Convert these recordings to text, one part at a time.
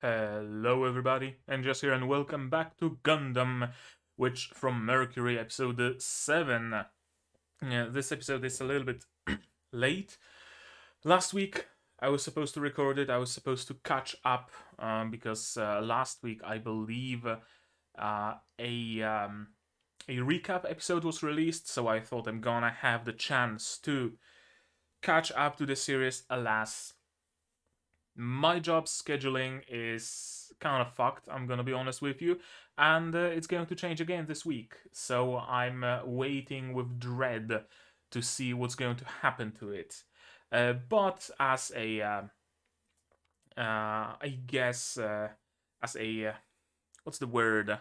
Hello everybody, and just here, and welcome back to Gundam, which from Mercury episode 7. This episode is a little bit late. Last week I was supposed to record it, I was supposed to catch up, because last week I believe a recap episode was released, so I thought I'm gonna have the chance to catch up to the series. Alas, my job scheduling is kind of fucked, I'm gonna be honest with you, and it's going to change again this week, so I'm waiting with dread to see what's going to happen to it. But as a, I guess, as a, what's the word?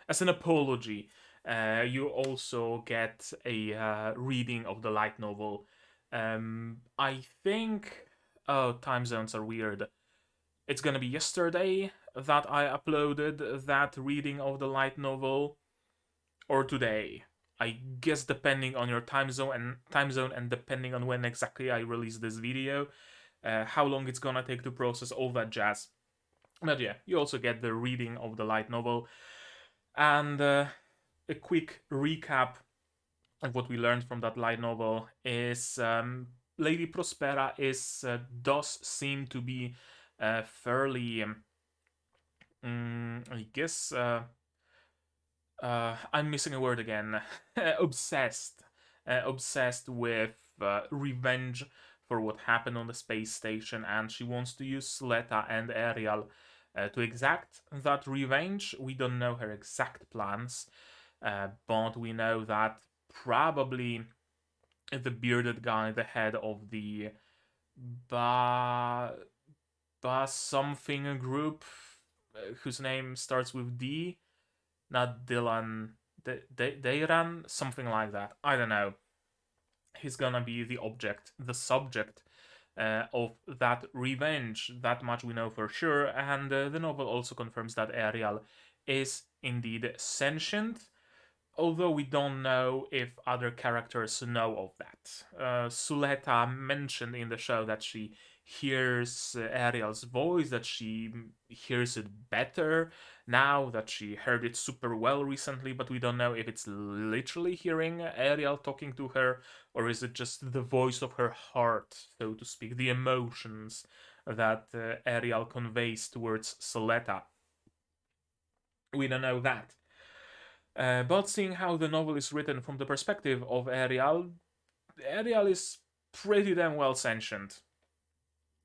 As an apology, you also get a reading of the light novel. I think... Oh, time zones are weird. It's gonna be yesterday that I uploaded that reading of the light novel, or today. I guess depending on your time zone and depending on when exactly I release this video, how long it's gonna take to process, all that jazz. But yeah, you also get the reading of the light novel and a quick recap of what we learned from that light novel is. Lady Prospera does seem to be fairly, I guess, I'm missing a word again, obsessed with revenge for what happened on the space station, and she wants to use Suletta and Ariel to exact that revenge. We don't know her exact plans, but we know that probably the bearded guy, the head of the Ba something group, whose name starts with D, not Dylan, Dayran, something like that. I don't know. He's gonna be the subject of that revenge. That much we know for sure, and the novel also confirms that Ariel is indeed sentient, although we don't know if other characters know of that. Suletta mentioned in the show that she hears Ariel's voice, that she hears it better now, that she heard it super well recently, but we don't know if it's literally hearing Ariel talking to her, or is it just the voice of her heart, so to speak, the emotions that Ariel conveys towards Suletta. We don't know that. But seeing how the novel is written from the perspective of Ariel is pretty damn well sentient.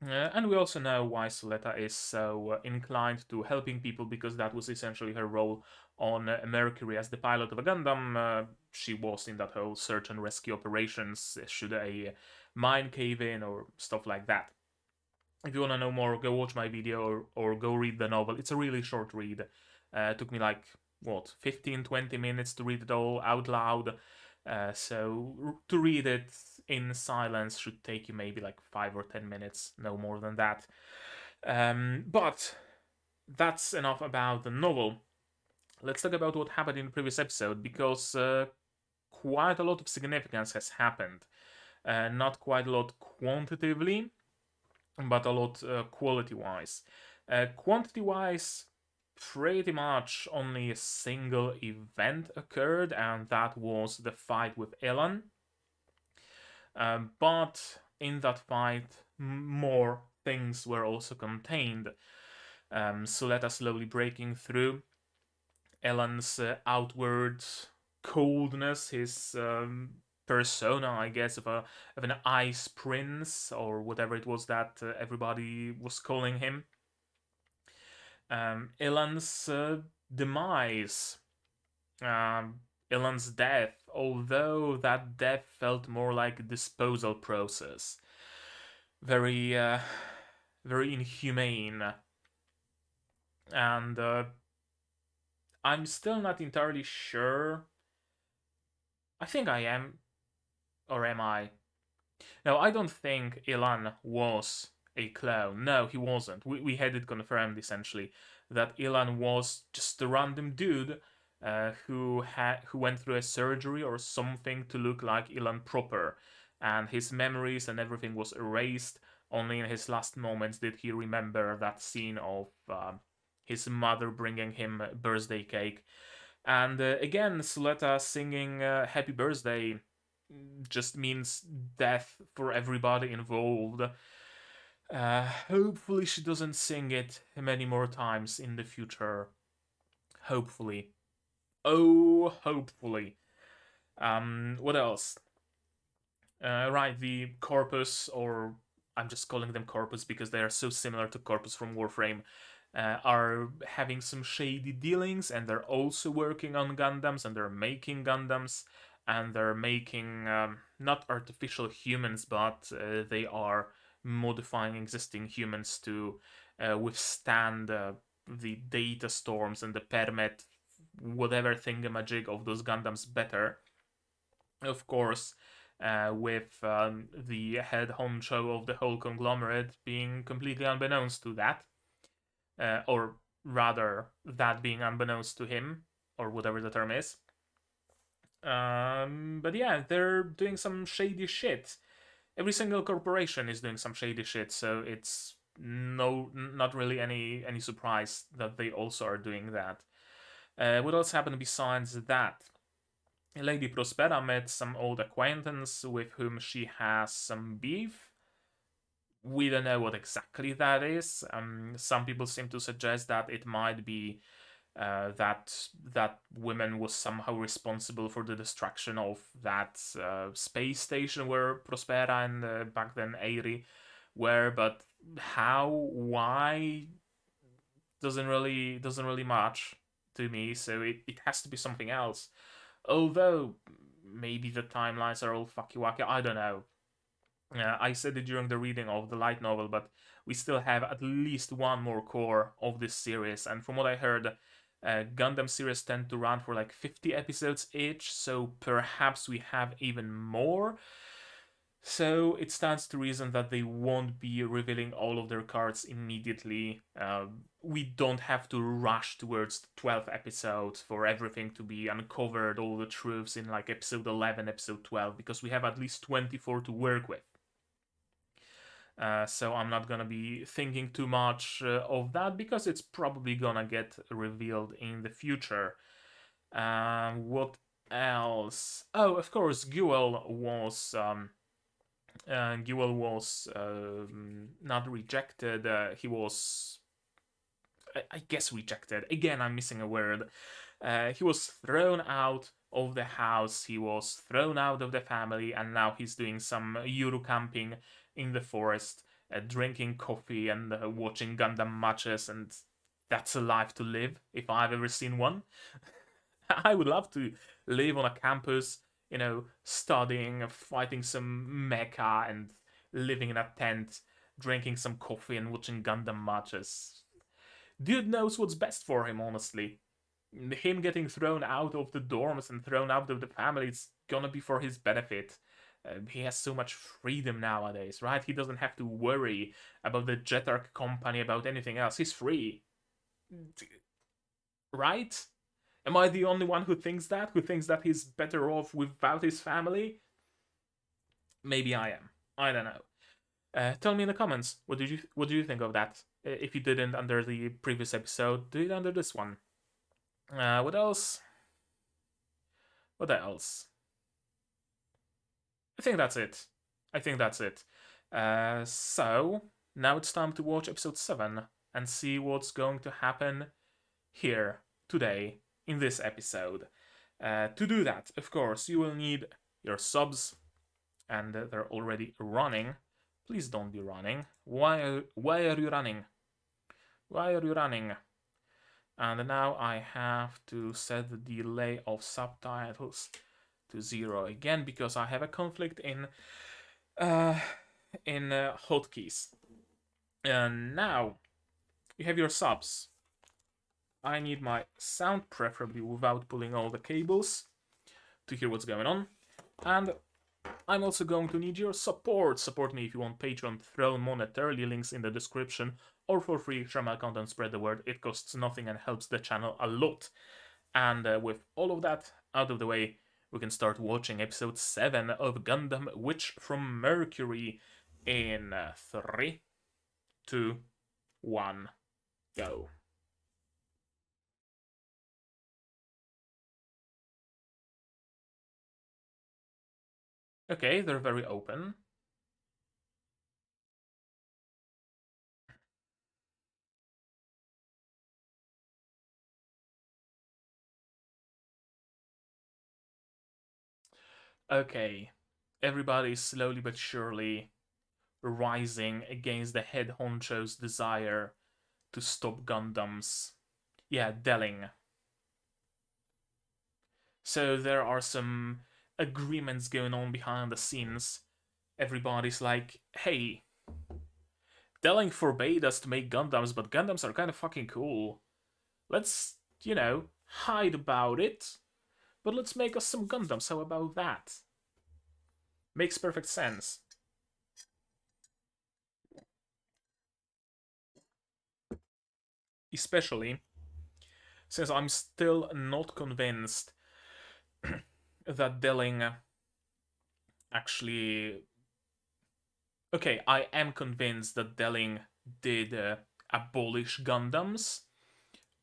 And we also know why Suletta is so inclined to helping people, because that was essentially her role on Mercury as the pilot of a Gundam. She was in that whole search and rescue operations, should a mine cave in or stuff like that. If you want to know more, go watch my video or go read the novel. It's a really short read. It took me like, what, 15-20 minutes to read it all out loud. So to read it in silence should take you maybe like 5 or 10 minutes, no more than that. But that's enough about the novel. Let's talk about what happened in the previous episode, because quite a lot of significance has happened. Not quite a lot quantitatively, but a lot quality-wise. Quantity-wise, pretty much only a single event occurred, and that was the fight with Elan. But in that fight, more things were also contained. Suletta slowly breaking through, Elan's outward coldness, his persona, I guess, of an ice prince, or whatever it was that everybody was calling him. Elan's demise, Elan's death, although that death felt more like a disposal process. Very, very inhumane. And I'm still not entirely sure. I think I am. Or am I? No, I don't think Elan was a clone. No, he wasn't. We had it confirmed, essentially, that Elan was just a random dude who went through a surgery or something to look like Elan proper, and his memories and everything was erased Only in his last moments did he remember that scene of his mother bringing him a birthday cake. And again, Suletta singing Happy Birthday just means death for everybody involved. Hopefully she doesn't sing it many more times in the future. Hopefully. Oh, hopefully. What else? Right, the Corpus, or I'm just calling them Corpus because they are so similar to Corpus from Warframe, are having some shady dealings, and they're also working on Gundams, and they're making Gundams, and they're making not artificial humans, but they are modifying existing humans to withstand the data storms and the permit whatever thingamajig of those Gundams better. Of course, with the head honcho of the whole conglomerate being completely unbeknownst to that, or rather, that being unbeknownst to him, or whatever the term is. But yeah, they're doing some shady shit. Every single corporation is doing some shady shit, so it's not really any surprise that they also are doing that. What else happened besides that? Lady Prospera met some old acquaintance with whom she has some beef. We don't know what exactly that is. Some people seem to suggest that it might be that woman was somehow responsible for the destruction of that space station where Prospera and back then Airi were, but how, why, doesn't really match to me. So it has to be something else. Although maybe the timelines are all fucky wacky. I don't know. I said it during the reading of the light novel, but we still have at least one more core of this series. And from what I heard, Gundam series tend to run for like 50 episodes each, so perhaps we have even more. So it stands to reason that they won't be revealing all of their cards immediately. We don't have to rush towards the 12th episode for everything to be uncovered, all the truths in like episode 11, episode 12, because we have at least 24 to work with. So I'm not gonna be thinking too much of that because it's probably gonna get revealed in the future. What else? Oh, of course, Guel was not rejected. He was, I guess, rejected. Again, I'm missing a word. He was thrown out of the house. He was thrown out of the family, and now he's doing some Euro camping in the forest, drinking coffee and watching Gundam matches, and that's a life to live if I've ever seen one. I would love to live on a campus, studying, fighting some mecha, and living in a tent, drinking some coffee and watching Gundam matches. Dude knows what's best for him, honestly. Him getting thrown out of the dorms and thrown out of the family, it's gonna be for his benefit. He has so much freedom nowadays, right? He doesn't have to worry about the Jetark company, about anything else. He's free. Right? Am I the only one who thinks that? Who thinks that he's better off without his family? Maybe I am. I don't know. Tell me in the comments, what do you think of that? If you didn't under the previous episode, do it under this one. What else? What else? I think that's it. So now it's time to watch episode 7 and see what's going to happen here today in this episode. To do that, of course, you will need your subs, and they're already running. Please don't be running. Why are you running? Why are you running? And now I have to set the delay of subtitles to 0 again because I have a conflict in hotkeys. And now you have your subs. I need my sound, preferably without pulling all the cables, to hear what's going on. And I'm also going to need your support. Support me if you want Patreon, throw monetarily, links in the description, or for free, share my content, spread the word. It costs nothing and helps the channel a lot. And with all of that out of the way, we can start watching episode 7 of Gundam Witch from Mercury. in 3, 2, 1, go. Okay, they're very open. Okay, everybody's slowly but surely rising against the head honcho's desire to stop Gundams. Yeah, Delling. So there are some agreements going on behind the scenes. Everybody's like, hey, Delling forbade us to make Gundams, but Gundams are kind of fucking cool. Let's, hide about it, but let's make us some Gundams. How about that? Makes perfect sense. Especially since I'm still not convinced that Delling actually. Okay, I am convinced that Delling did abolish Gundams,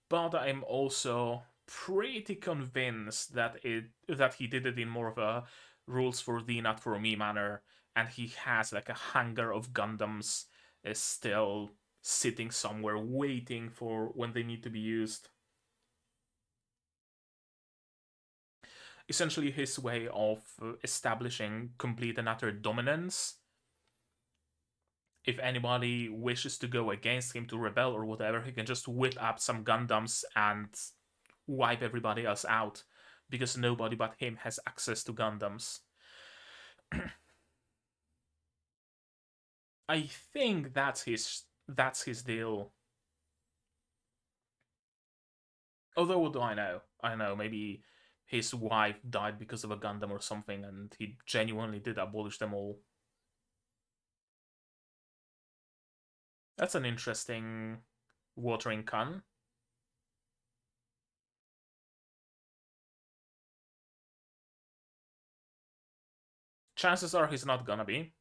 but I'm also pretty convinced that he did it in more of a rules for thee, not for me manner, and he has like a hangar of Gundams still sitting somewhere waiting for when they need to be used. Essentially, his way of establishing complete and utter dominance. If anybody wishes to go against him to rebel or whatever, he can just whip up some Gundams and wipe everybody else out because nobody but him has access to Gundams. I think that's his deal. Although what do I know? I know maybe his wife died because of a Gundam or something, and he genuinely did abolish them all. That's an interesting watering can. Chances are he's not gonna be,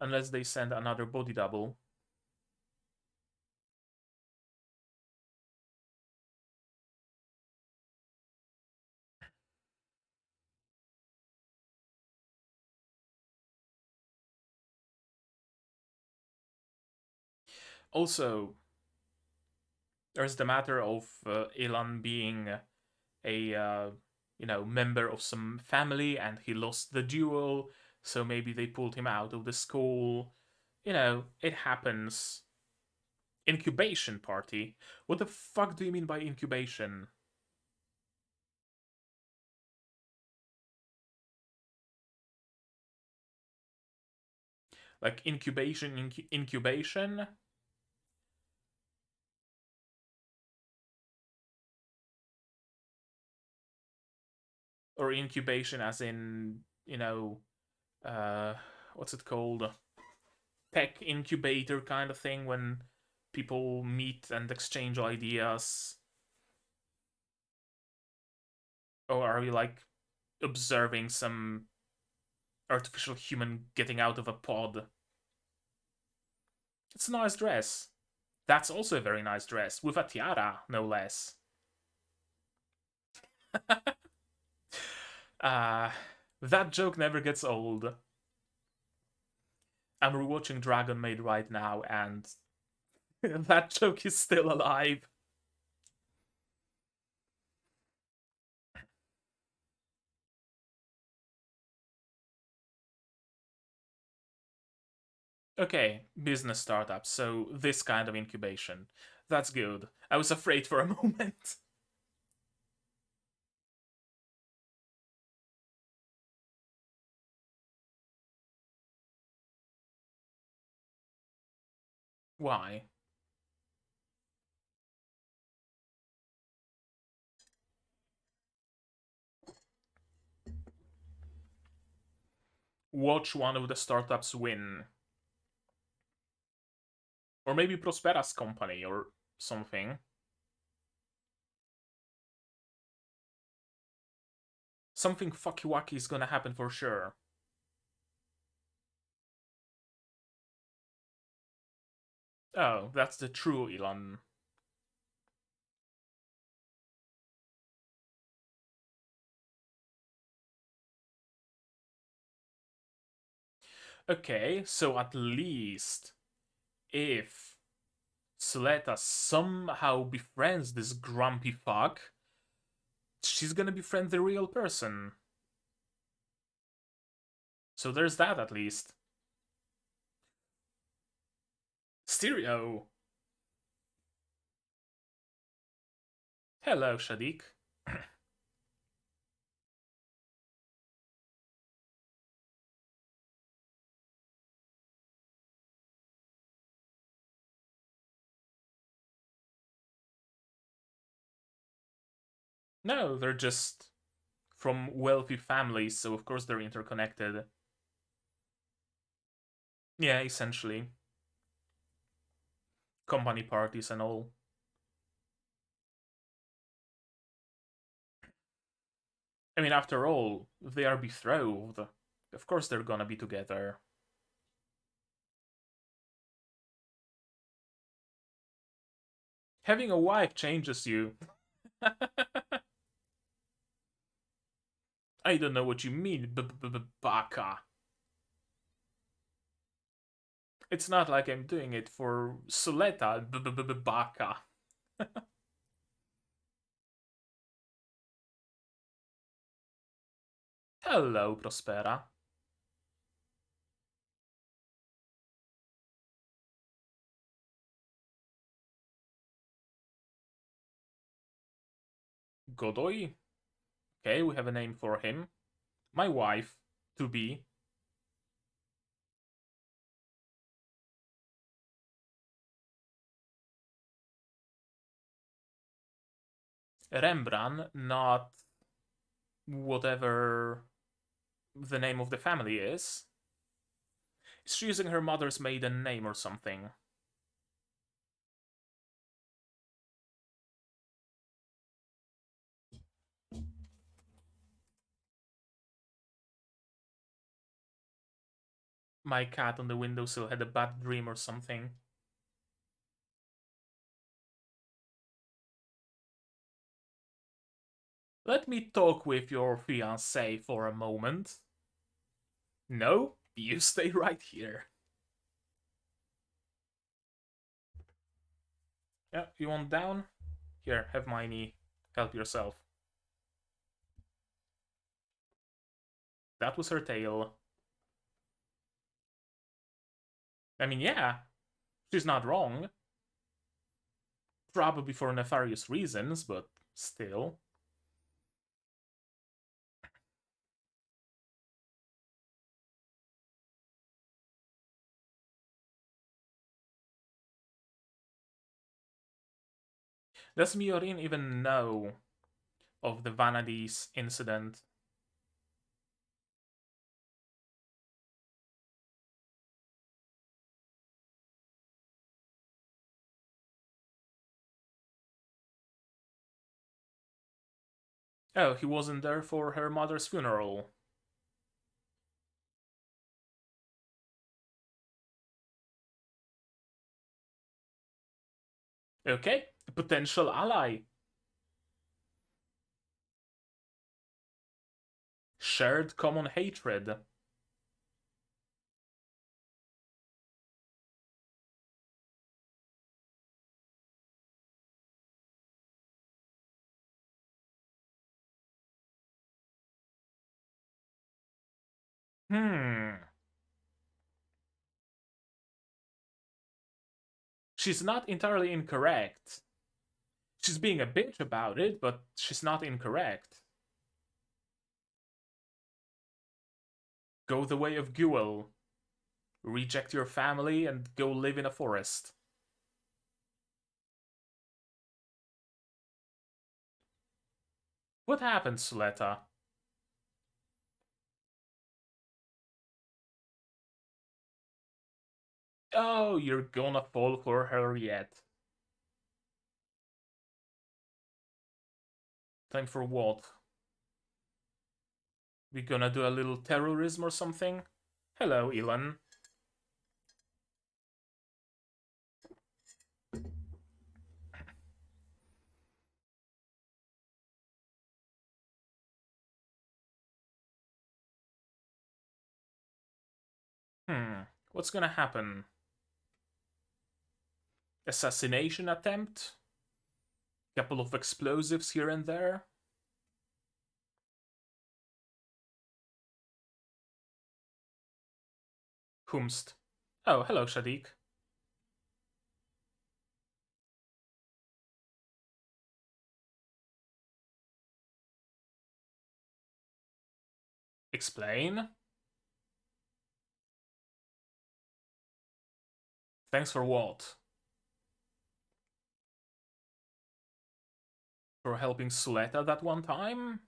unless they send another body double. Also, there's the matter of Ilan being a member of some family, and he lost the duel, so maybe they pulled him out of the school. It happens. Incubation party? What the fuck do you mean by incubation? Like incubation? Or incubation as in, uh, what's it called? Tech incubator kind of thing when people meet and exchange ideas? Or are we like observing some artificial human getting out of a pod? It's a nice dress. That's also a very nice dress, with a tiara, no less. uh, that joke never gets old. I'm rewatching Dragon Maid right now, and that joke is still alive. Okay, business startup, so this kind of incubation. That's good. I was afraid for a moment. Why? Watch one of the startups win. Or maybe Prospera's company or something. Something fucky wacky is gonna happen for sure. Oh, that's the true Elon. Okay, so at least if Suletta somehow befriends this grumpy fuck, she's gonna befriend the real person. So there's that at least. Stereo. Hello, Shadik. No, they're just from wealthy families, so of course they're interconnected. Yeah, essentially. Company parties and all. I mean, after all, they are betrothed. Of course they're gonna be together. Having a wife changes you. I don't know what you mean, baka. It's not like I'm doing it for Suletta, baka. Hello, Prospera. Godoy? Okay, we have a name for him. My wife, to be. Rembrandt, not whatever the name of the family is. Is she using her mother's maiden name or something? My cat on the windowsill had a bad dream or something. Let me talk with your fiancé for a moment. No, you stay right here. Yeah, you want down? Here, have my knee. Help yourself. That was her tail. I mean, yeah, she's not wrong. Probably for nefarious reasons, but still. Does Miorin even know of the Vanadis incident? Oh, he wasn't there for her mother's funeral. Okay, a potential ally. Shared common hatred. Hmm. She's not entirely incorrect. She's being a bitch about it, but she's not incorrect. Go the way of Guel. Reject your family and go live in a forest. What happened, Suletta? Oh, you're gonna fall for her yet. Time for what? We gonna do a little terrorism or something? Hello, Elon. What's gonna happen? Assassination attempt? Couple of explosives here and there? Whomst? Oh, hello, Shadik. Explain? Thanks for what? For helping Suletta that one time?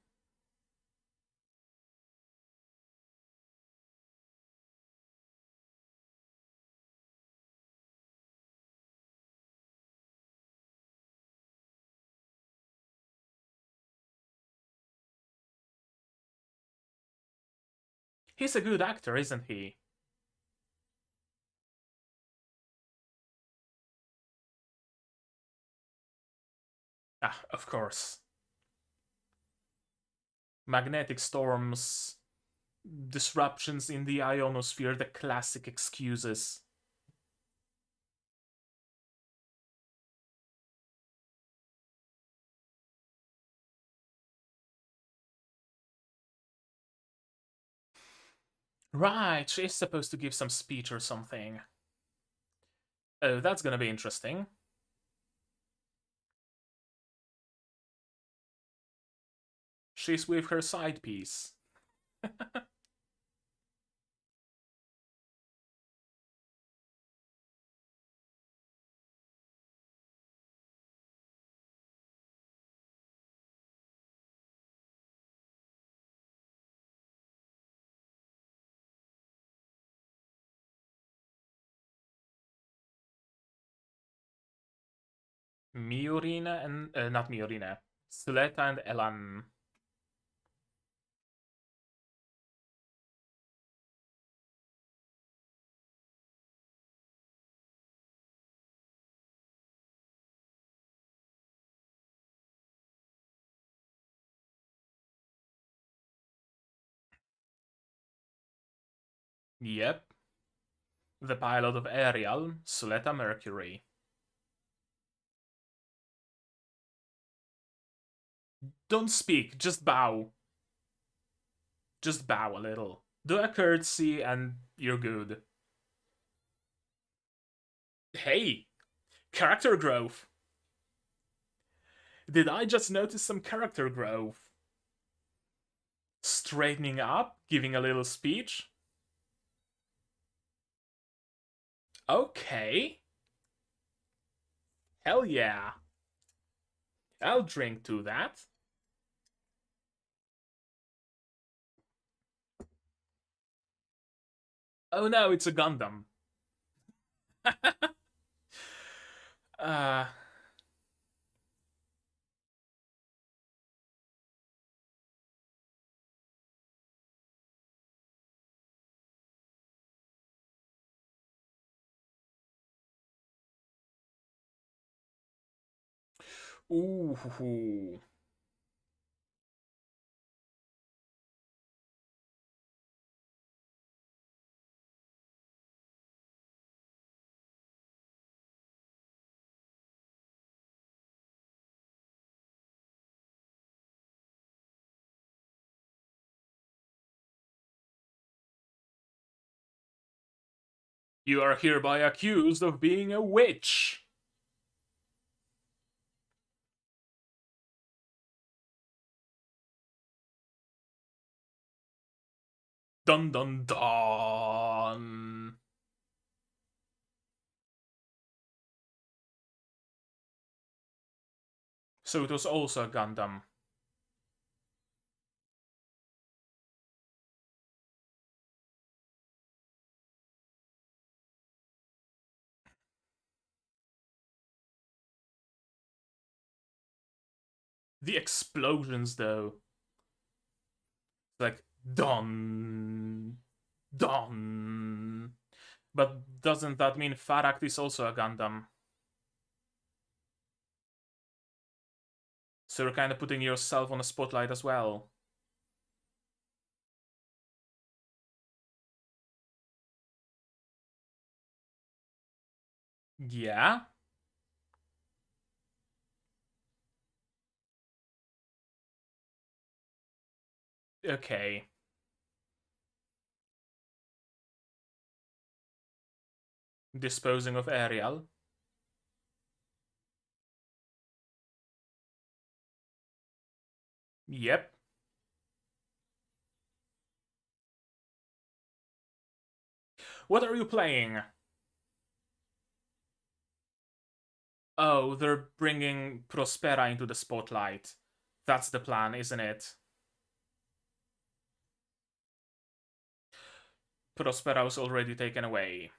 He's a good actor, isn't he? Ah, of course. Magnetic storms, disruptions in the ionosphere, the classic excuses. Right, she's supposed to give some speech or something. Oh, that's gonna be interesting. She's with her side piece. Miorina and... not Miorina. Suletta and Elan. Yep. The pilot of Ariel, Suletta Mercury. Don't speak, just bow. Just bow a little. Do a curtsy and you're good. Hey! Character growth! Did I just notice some character growth? Straightening up, giving a little speech. Okay. Hell yeah. I'll drink to that. Oh no, it's a Gundam. uh... Ooh. You are hereby accused of being a witch. Dun dun dun. So it was also a Gundam. The explosions, though. Like, dun. Dun. But doesn't that mean Farak is also a Gundam? So you're kind of putting yourself on a spotlight as well. Yeah? Okay. Disposing of Ariel. Yep. What are you playing? Oh, they're bringing Prospera into the spotlight. That's the plan, isn't it? Prospera was already taken away.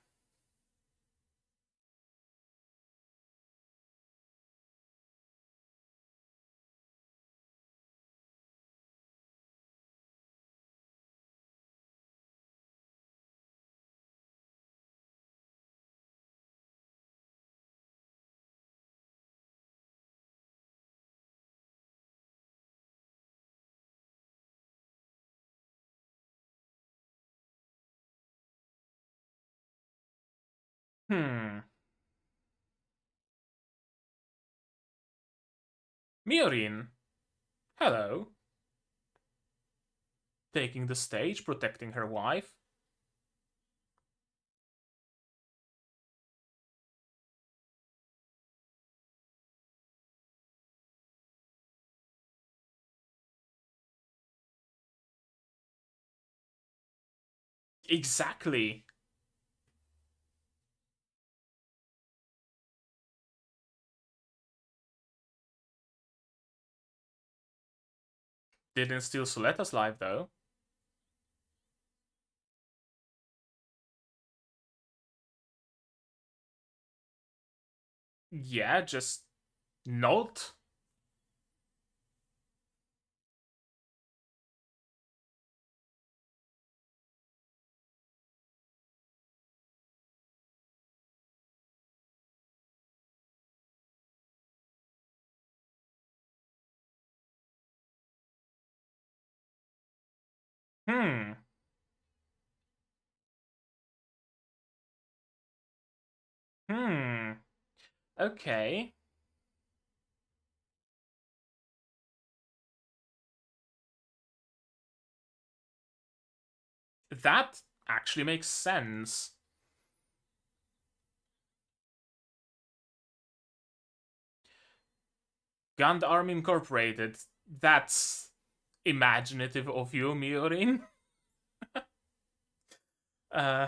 Hmm. Miorin. Hello. Taking the stage, protecting her wife. Exactly. Didn't steal Suletta's life, though. Yeah, just not. Hmm. Hmm. Okay. That actually makes sense. Gundam Incorporated. That's imaginative of you, Miorin. Uh,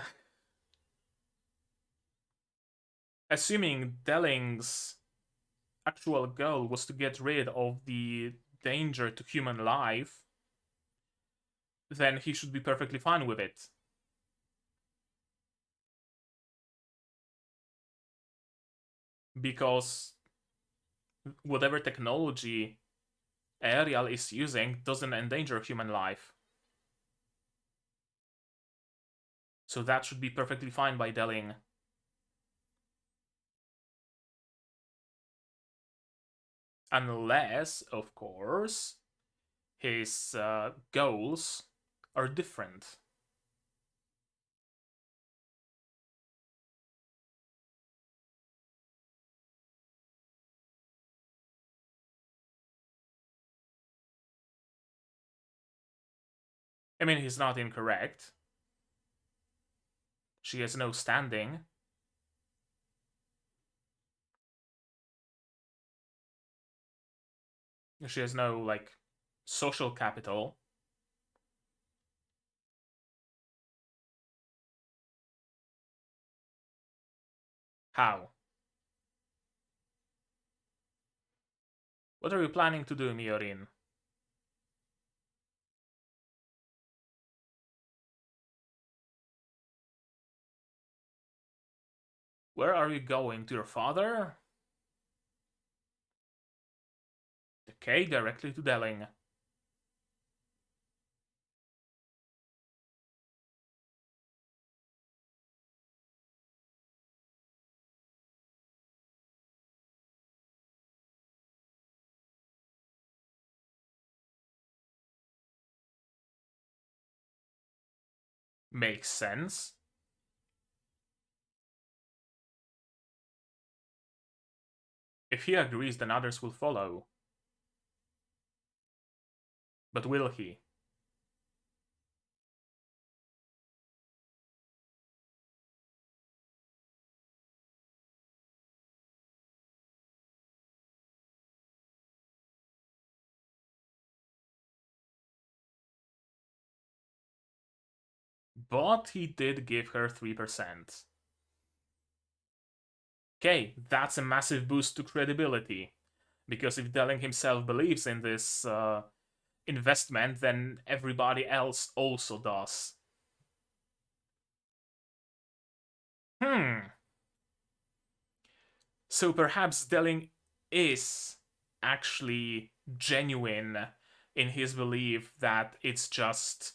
assuming Delling's actual goal was to get rid of the danger to human life, then he should be perfectly fine with it. Because whatever technology Ariel is using doesn't endanger human life. So that should be perfectly fine by Delling. Unless, of course, his goals are different. I mean, he's not incorrect. She has no standing. She has no, like, social capital. How? What are you planning to do, Miorin? Where are you going? To your father? Okay, directly to Delling. Makes sense. If he agrees, then others will follow. But will he? But he did give her 3%. Okay, that's a massive boost to credibility. Because if Delling himself believes in this investment, then everybody else also does. So perhaps Delling is actually genuine in his belief that it's just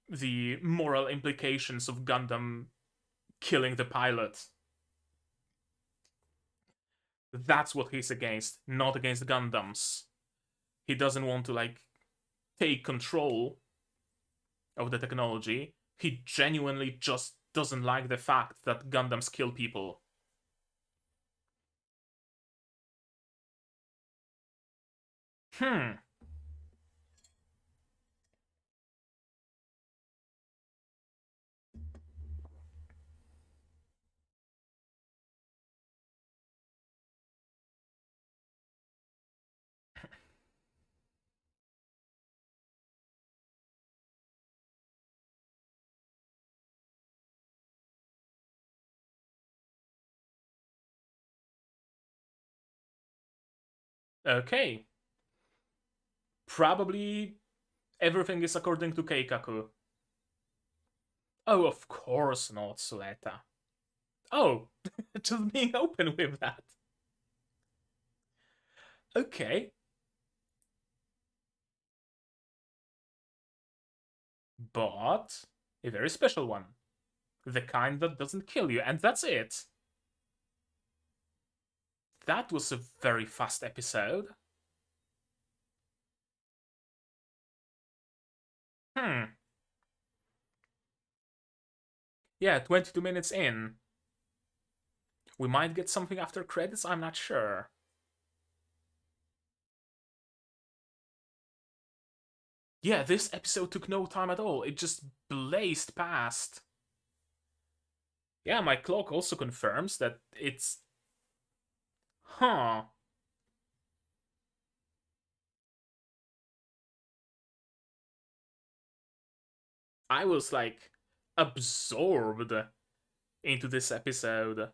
the moral implications of Gundam killing the pilot. That's what he's against, not against Gundams. He doesn't want to, like, take control of the technology. He genuinely just doesn't like the fact that Gundams kill people. Okay. Probably everything is according to Keikaku. Oh, of course not, Suletta. Oh, just being open with that. Okay. But a very special one. The kind that doesn't kill you, and that's it. That was a very fast episode. Yeah, 22 minutes in. We might get something after credits, I'm not sure. Yeah, this episode took no time at all. It just blazed past. Yeah, my clock also confirms that it's... Huh. I was, like, absorbed into this episode.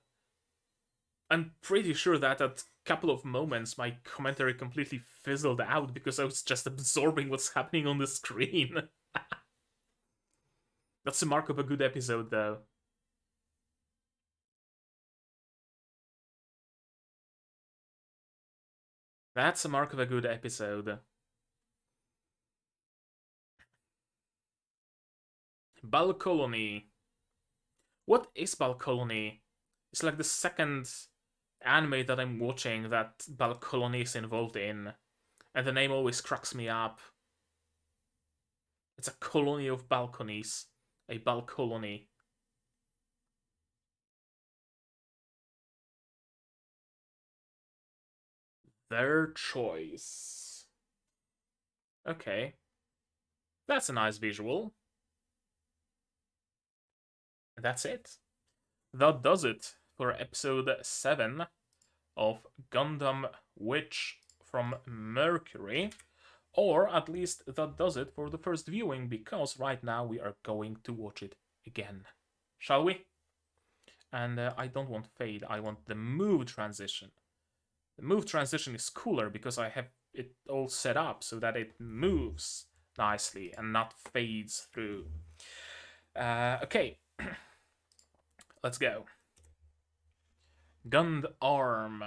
I'm pretty sure that at a couple of moments my commentary completely fizzled out because I was just absorbing what's happening on the screen. That's a mark of a good episode, though. That's a mark of a good episode. Bal Colony. What is Bal Colony? It's like the second anime that I'm watching that Bal Colony is involved in, and the name always cracks me up. It's a colony of balconies. A Bal Colony. Their choice. Okay. That's a nice visual. And that's it. That does it for episode 7 of Gundam Witch from Mercury. Or at least that does it for the first viewing, because right now we are going to watch it again. Shall we? And I don't want fade, I want the move transition. The move transition is cooler because I have it all set up so that it moves nicely and not fades through. Okay, let's go. Gund arm.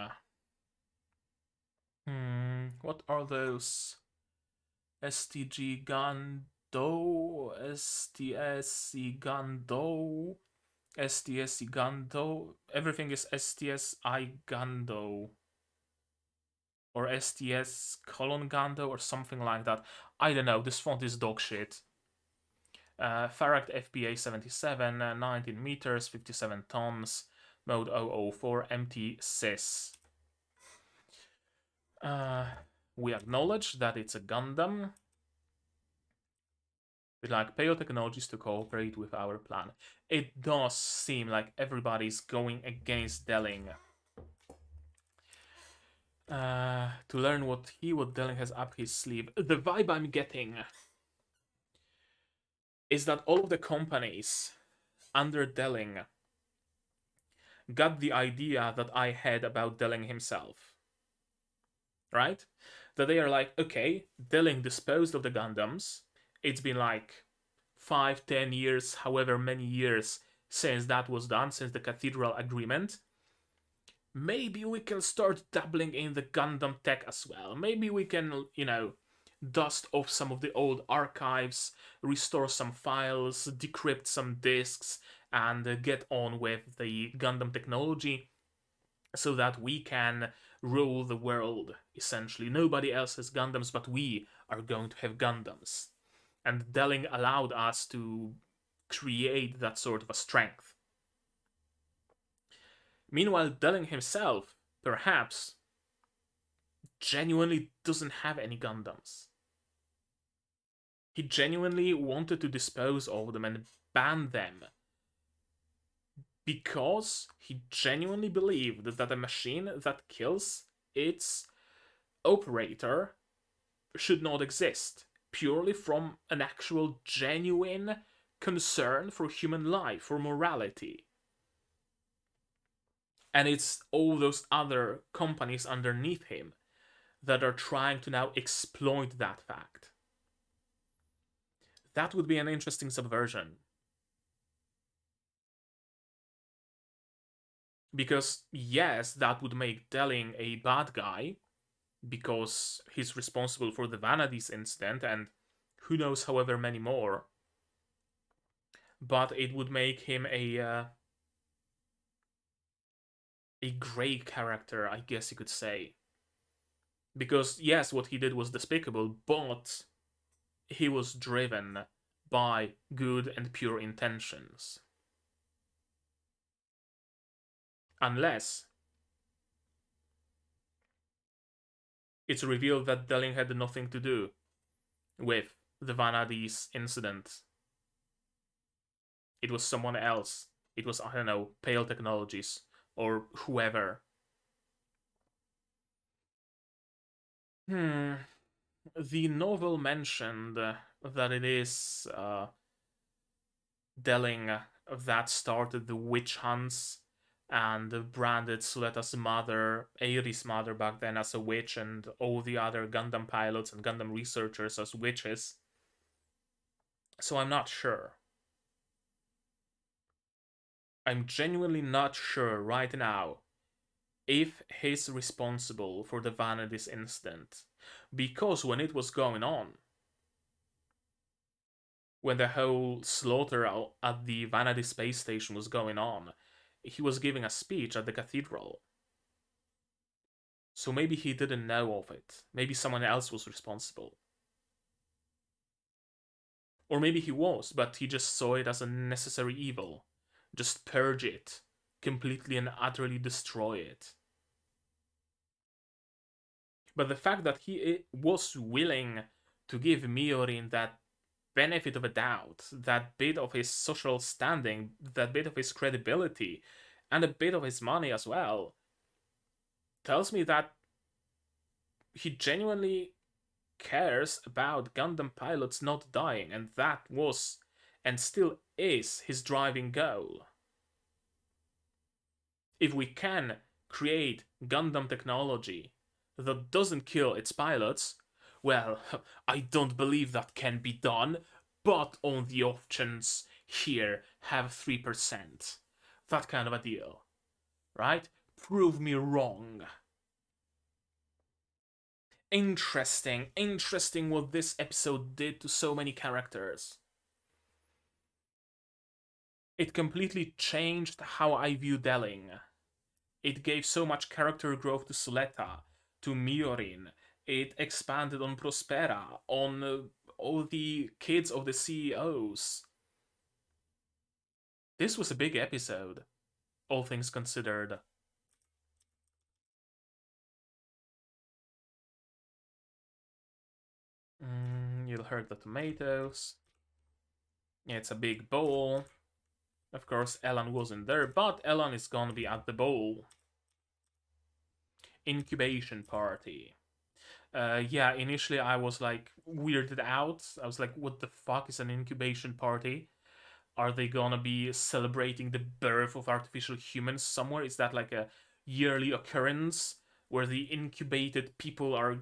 What are those? STG Gando, STS Gando, STS Gando. Everything is STSI Gando. Or STS colon Gando or something like that. I don't know, this font is dog shit. Farract FBA 77, 19 meters, 57 tons, mode 004, empty sys. We acknowledge that it's a Gundam. We'd like Keiei Technologies to cooperate with our plan. It does seem like everybody's going against Delling. To learn what Delling has up his sleeve. The vibe I'm getting is that all of the companies under Delling got the idea that I had about Delling himself. Right? That they are like, okay, Delling disposed of the Gundams. It's been like 5, 10 years, however many years since that was done, since the Cathedral Agreement. Maybe we can start dabbling in the Gundam tech as well. Maybe we can, dust off some of the old archives, restore some files, decrypt some disks, and get on with the Gundam technology so that we can rule the world, essentially. Nobody else has Gundams, but we are going to have Gundams. And Delling allowed us to create that sort of a strength. Meanwhile, Delling himself, perhaps, genuinely doesn't have any Gundams. He genuinely wanted to dispose of them and ban them because he genuinely believed that a machine that kills its operator should not exist, purely from an actual genuine concern for human life, for morality. And it's all those other companies underneath him that are trying to now exploit that fact. That would be an interesting subversion. Because, yes, that would make Delling a bad guy, because he's responsible for the Vanadis incident, and who knows however many more. But it would make him a great character, I guess you could say. Because, yes, what he did was despicable, but he was driven by good and pure intentions. Unless it's revealed that Delling had nothing to do with the Vanadis incident. It was someone else. It was, I don't know, Keiei Technologies or whoever. The novel mentioned that it is Delling that started the witch hunts and branded Suletta's mother, Eiri's mother back then, as a witch, and all the other Gundam pilots and Gundam researchers as witches. So I'm not sure. I'm genuinely not sure right now if he's responsible for the Vanadis incident. Because when it was going on, when the whole slaughter at the Vanadis space station was going on, he was giving a speech at the cathedral. So maybe he didn't know of it. Maybe someone else was responsible. Or maybe he was, but he just saw it as a necessary evil. Just purge it. Completely and utterly destroy it. But the fact that he was willing to give Miorin that benefit of a doubt, that bit of his social standing, that bit of his credibility, and a bit of his money as well, tells me that he genuinely cares about Gundam pilots not dying, and that was and still is his driving goal. If we can create Gundam technology that doesn't kill its pilots, well, I don't believe that can be done, but on the off chance, here, have 3%. That kind of a deal. Right? Prove me wrong. Interesting what this episode did to so many characters. It completely changed how I view Delling. It gave so much character growth to Suletta, to Miorin. It expanded on Prospera, on all the kids of the CEOs. This was a big episode, all things considered. still hurt the tomatoes. Yeah, it's a big bowl. Of course, Ellen wasn't there, but Ellen is gonna be at the bowl. Incubation party. Yeah, initially I was like weirded out. I was like, what the fuck is an incubation party? Are they gonna be celebrating the birth of artificial humans somewhere? Is that like a yearly occurrence where the incubated people are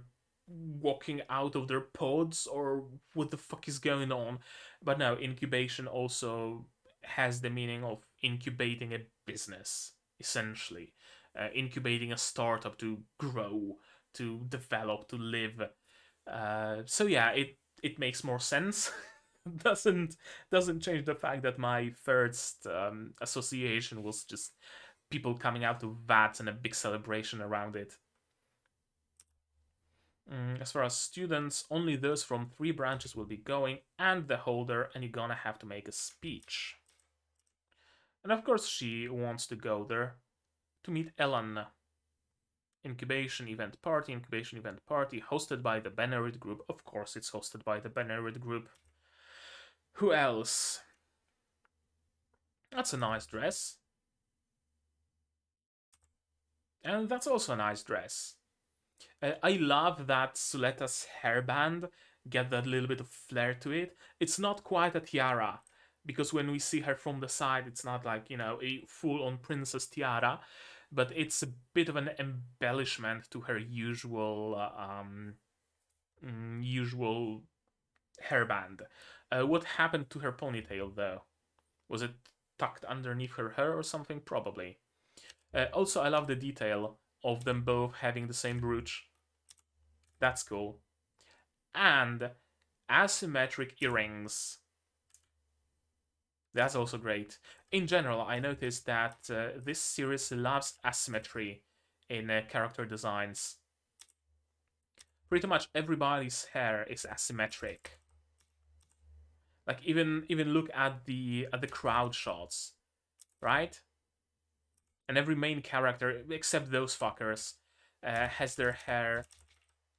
walking out of their pods, or what the fuck is going on? But no, incubation also has the meaning of incubating a business, essentially. Incubating a startup to grow, to develop, to live. So yeah, it makes more sense. doesn't change the fact that my first association was just people coming out of vats and a big celebration around it. As far as students, only those from 3 branches will be going, and the holder, and you're gonna have to make a speech. And of course she wants to go there to meet Ellen. Incubation event party, hosted by the Benerit Group. Of course it's hosted by the Benerit Group. Who else? That's a nice dress. And that's also a nice dress. I love that Suletta's hairband get that little bit of flair to it. It's not quite a tiara, because when we see her from the side, it's not like, you know, a full-on princess tiara, but it's a bit of an embellishment to her usual usual hairband. What happened to her ponytail, though? Was it tucked underneath her hair or something? Probably. Also, I love the detail of them both having the same brooch. That's cool. And asymmetric earrings. That's also great. In general, I noticed that this series loves asymmetry in character designs. Pretty much everybody's hair is asymmetric. Like even look at the crowd shots, right? And every main character, except those fuckers, has their hair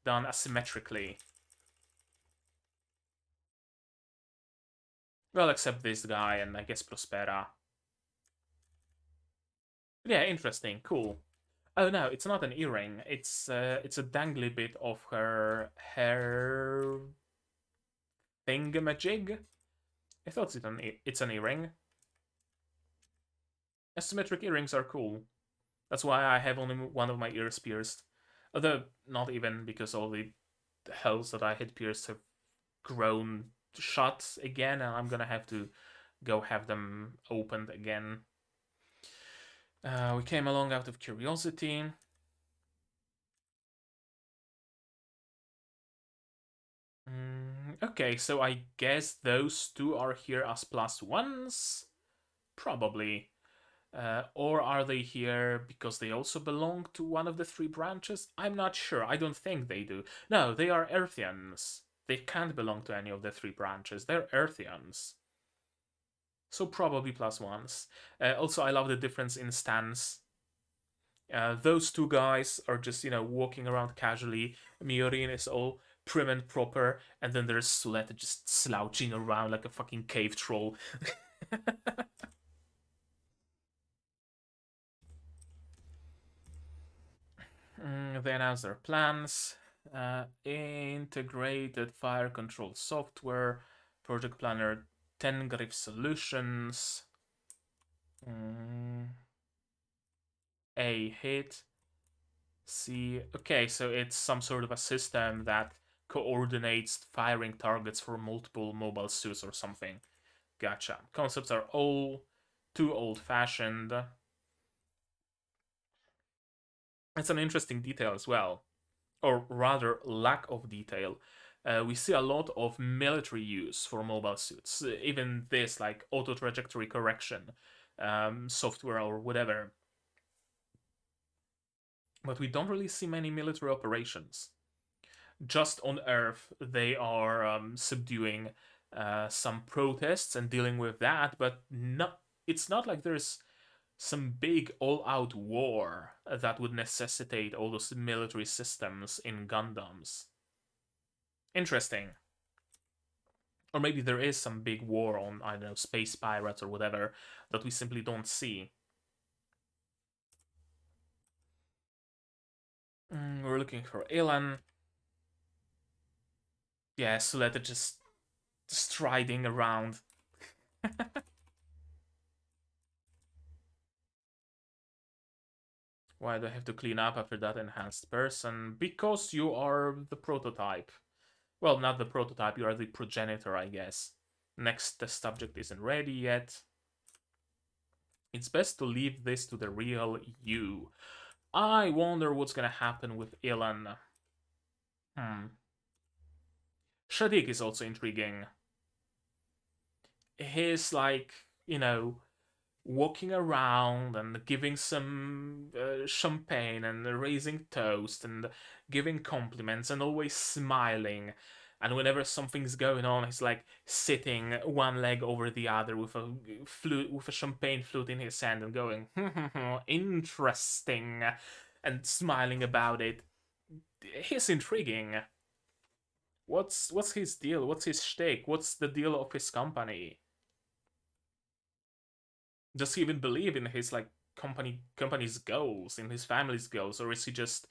done asymmetrically. Well, except this guy and I guess Prospera. But yeah, interesting, cool. Oh no, it's not an earring. It's a dangly bit of her hair thingamajig. I thought it's an earring. Asymmetric earrings are cool. That's why I have only one of my ears pierced. Although, not even, because all the holes that I had pierced have grown shut again, and I'm gonna have to go have them opened again. We came along out of curiosity. Okay, so I guess those two are here as +1s? Probably. Or are they here because they also belong to one of the 3 branches? I'm not sure. I don't think they do. No, they are Earthians. They can't belong to any of the 3 branches. They're Earthians. So probably +1s. Also, I love the difference in stance. Those 2 guys are just, you know, walking around casually. Miorin is all prim and proper, and then there's Suletta just slouching around like a fucking cave troll. They announced their plans. Integrated fire control software, project planner, 10 Griff solutions. A hit. C. Okay, so it's some sort of a system that coordinates firing targets for multiple mobile suits or something. Gotcha. Concepts are all too old-fashioned. It's an interesting detail as well, or rather lack of detail. We see a lot of military use for mobile suits. Even this, like auto trajectory correction software or whatever. But we don't really see many military operations. Just on Earth, they are subduing some protests and dealing with that, but it's not like there's some big all-out war that would necessitate all those military systems in Gundams. Interesting. Or maybe there is some big war on, I don't know, space pirates or whatever that we simply don't see. We're looking for Ilan. Yeah, Suletta just striding around. Why do I have to clean up after that enhanced person? Because you are the prototype. Well, not the prototype, you are the progenitor, I guess. Next test subject isn't ready yet. It's best to leave this to the real you. I wonder what's gonna happen with Ilan. Shadik is also intriguing. He's like, you know, walking around and giving some champagne and raising toast and giving compliments and always smiling. And whenever something's going on, he's like sitting one leg over the other with a flute, with a champagne flute in his hand and going, interesting, and smiling about it. He's intriguing. What's his deal? What's his stake? What's the deal of his company? Does he even believe in his like company's goals, in his family's goals, or is he just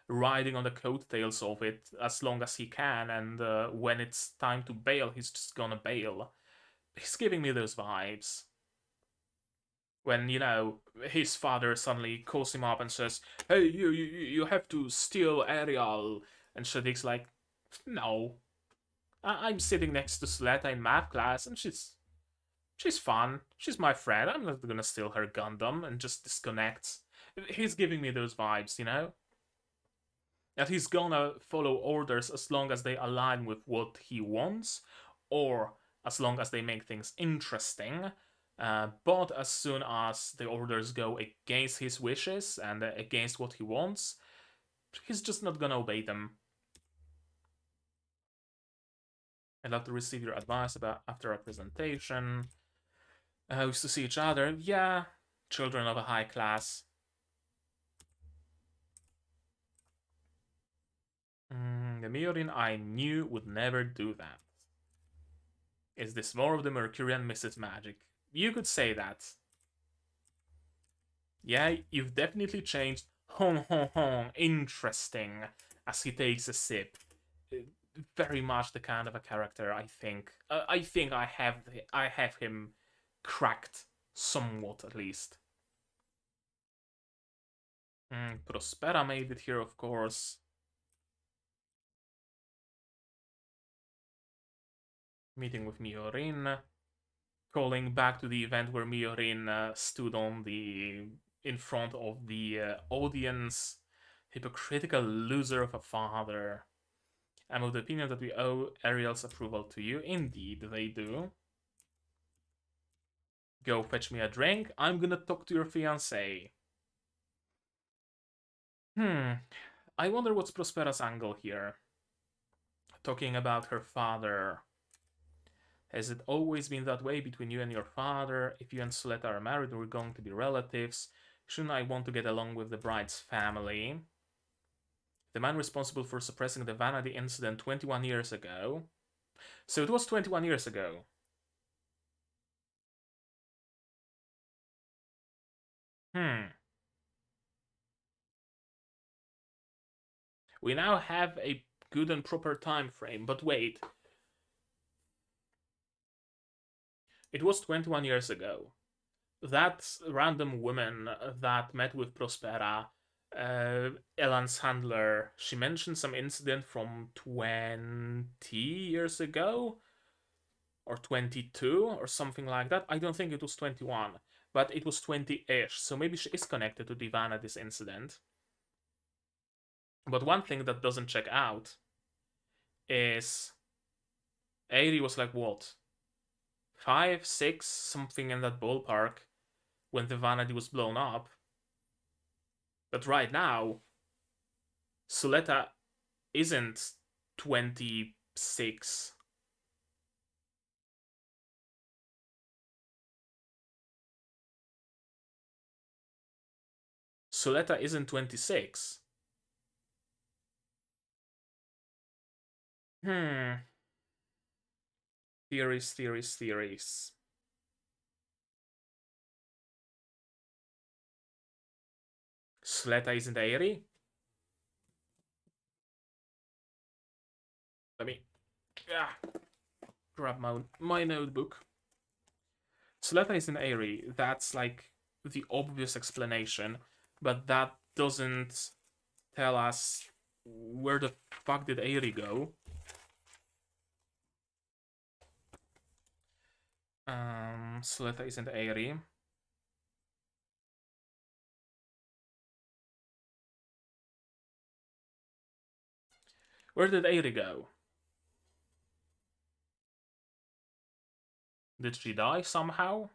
riding on the coattails of it as long as he can, and when it's time to bail, he's just gonna bail? He's giving me those vibes. When, you know, his father suddenly calls him up and says, "Hey, you have to steal Ariel," and Shadik's like, "No, I'm sitting next to Suletta in math class, and she's fun. She's my friend. I'm not gonna steal her Gundam," and just disconnects. He's giving me those vibes, you know? That he's gonna follow orders as long as they align with what he wants, or as long as they make things interesting. But as soon as the orders go against his wishes and against what he wants, he's just not gonna obey them. I'd love to receive your advice about after a presentation. We used to see each other. Yeah, children of a high class. The Miorin I knew would never do that. Is this more of the Mercurian Mrs. Magic? You could say that. Yeah, you've definitely changed. Hong hong hong. Interesting. As he takes a sip. Very much the kind of a character I think. I think I have him cracked somewhat at least. Prospera made it here, of course. Meeting with Miorin. Calling back to the event where Miorin stood on the in front of the audience. Hypocritical loser of a father. I'm of the opinion that we owe Ariel's approval to you. Indeed, they do. Go fetch me a drink. I'm gonna talk to your fiancé. I wonder what's Prospera's angle here. Talking about her father. Has it always been that way between you and your father? If you and Suletta are married, we're going to be relatives. Shouldn't I want to get along with the bride's family? The man responsible for suppressing the Vanity incident 21 years ago. So it was 21 years ago. We now have a good and proper time frame, but wait. It was 21 years ago. That random woman that met with Prospera, Elan's handler, she mentioned some incident from 20 years ago? Or 22 or something like that. I don't think it was 21, but it was 20-ish, so maybe she is connected to Divana, this incident. But one thing that doesn't check out is Airi was like, what? 5, 6, something in that ballpark when the Vanity was blown up. But right now, Suletta isn't 26. Suletta isn't 26. Theories, theories, theories. Suletta isn't Airi? Let me grab my notebook. Suletta isn't Airi. That's like the obvious explanation, but that doesn't tell us where the fuck did Airi go. Suletta isn't Airi. Where did Airi go? Did she die somehow?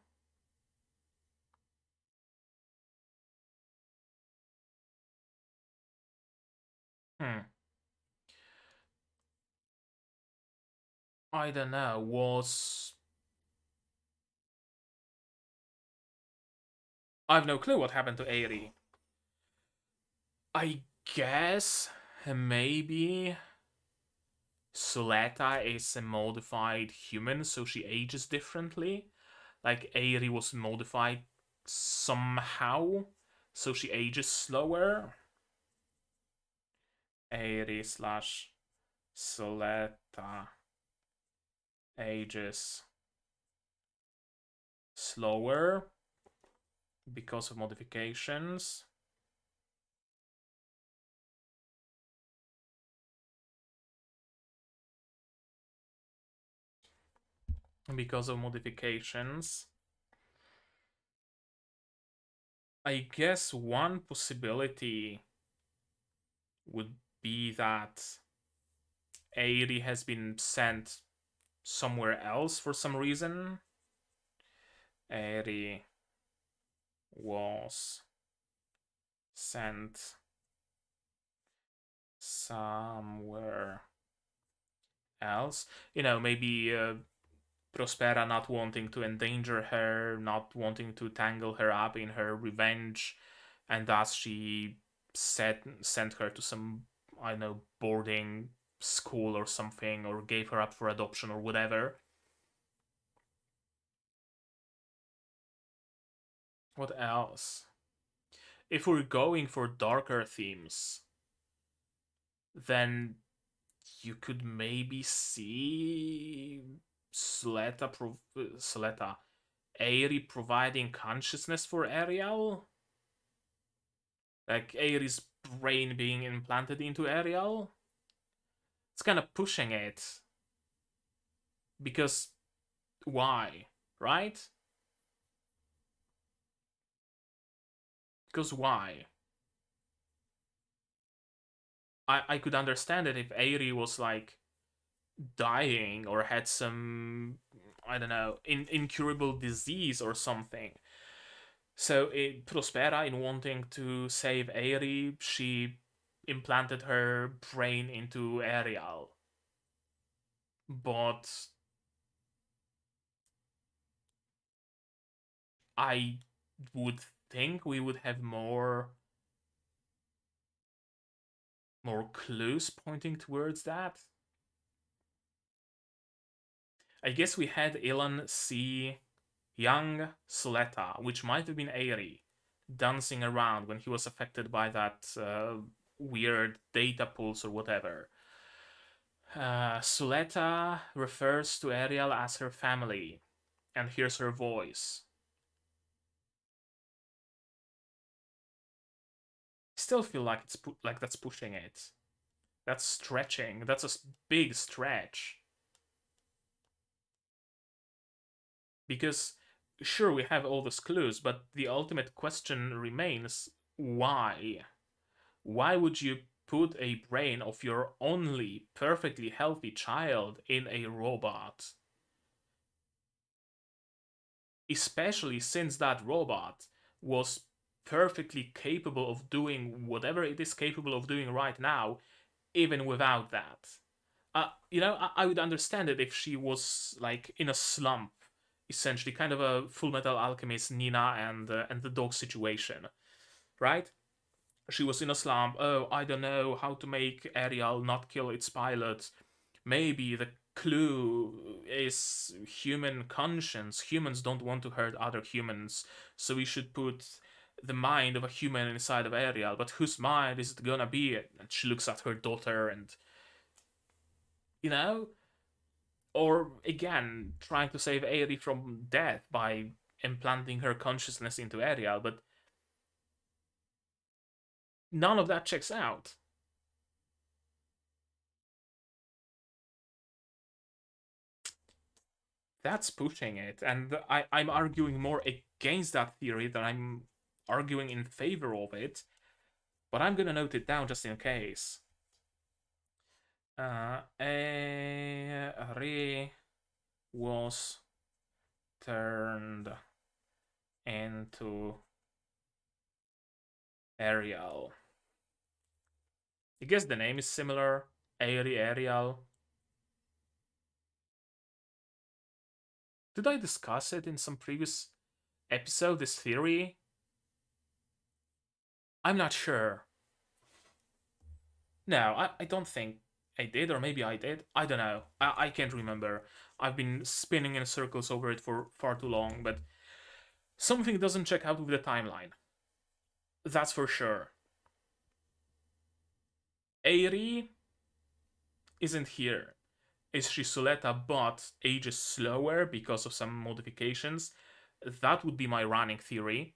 I don't know. I've no clue what happened to Airi. I guess maybe Suletta is a modified human, so she ages differently. Like Airi was modified somehow, so she ages slower. Airi slash Suletta ages slower because of modifications. Because of modifications. I guess one possibility would be that Airi has been sent somewhere else for some reason. Airi was sent somewhere else. You know, maybe Prospera not wanting to endanger her, not wanting to tangle her up in her revenge, and thus she sent her to some, I don't know, boarding school or something, or gave her up for adoption or whatever. What else? If we're going for darker themes, then you could maybe see Suletta Airi providing consciousness for Ariel, like Airi's brain being implanted into Ariel. It's kind of pushing it, because why, right? Because why? I could understand it if Airi was like dying or had some, I don't know, incurable disease or something. So Prospera, in wanting to save Airi, she implanted her brain into Ariel. But I would think we would have more clues pointing towards that. I guess we had Ilan see young Suletta, which might have been Airi, dancing around when he was affected by that weird data pulse or whatever. Suletta refers to Ariel as her family and hears her voice. I still feel like like that's pushing it. That's stretching. That's a big stretch. Because sure, we have all these clues, but the ultimate question remains: why? Why would you put a brain of your only perfectly healthy child in a robot? Especially since that robot was perfectly capable of doing whatever it is capable of doing right now, even without that. I would understand it if she was like in a slump, essentially, kind of a Full Metal Alchemist Nina and the dog situation, right? She was in a slump. Oh, I don't know how to make Ariel not kill its pilot. Maybe the clue is human conscience. Humans don't want to hurt other humans, so we should put the mind of a human inside of Ariel. But whose mind is it gonna be? And she looks at her daughter, and you know, or again, trying to save Aerie from death by implanting her consciousness into Ariel, but none of that checks out. That's pushing it, and I'm arguing more against that theory than I'm arguing in favor of it, but I'm gonna note it down just in case. Aerie was turned into Ariel. I guess the name is similar. Aerie, Ariel. Did I discuss it in some previous episode, this theory? I'm not sure. No, I don't think I did, or maybe I did. I don't know. I can't remember. I've been spinning in circles over it for far too long, but something doesn't check out with the timeline. That's for sure. Aerie isn't here. Is she Suletta but ages slower because of some modifications? That would be my running theory.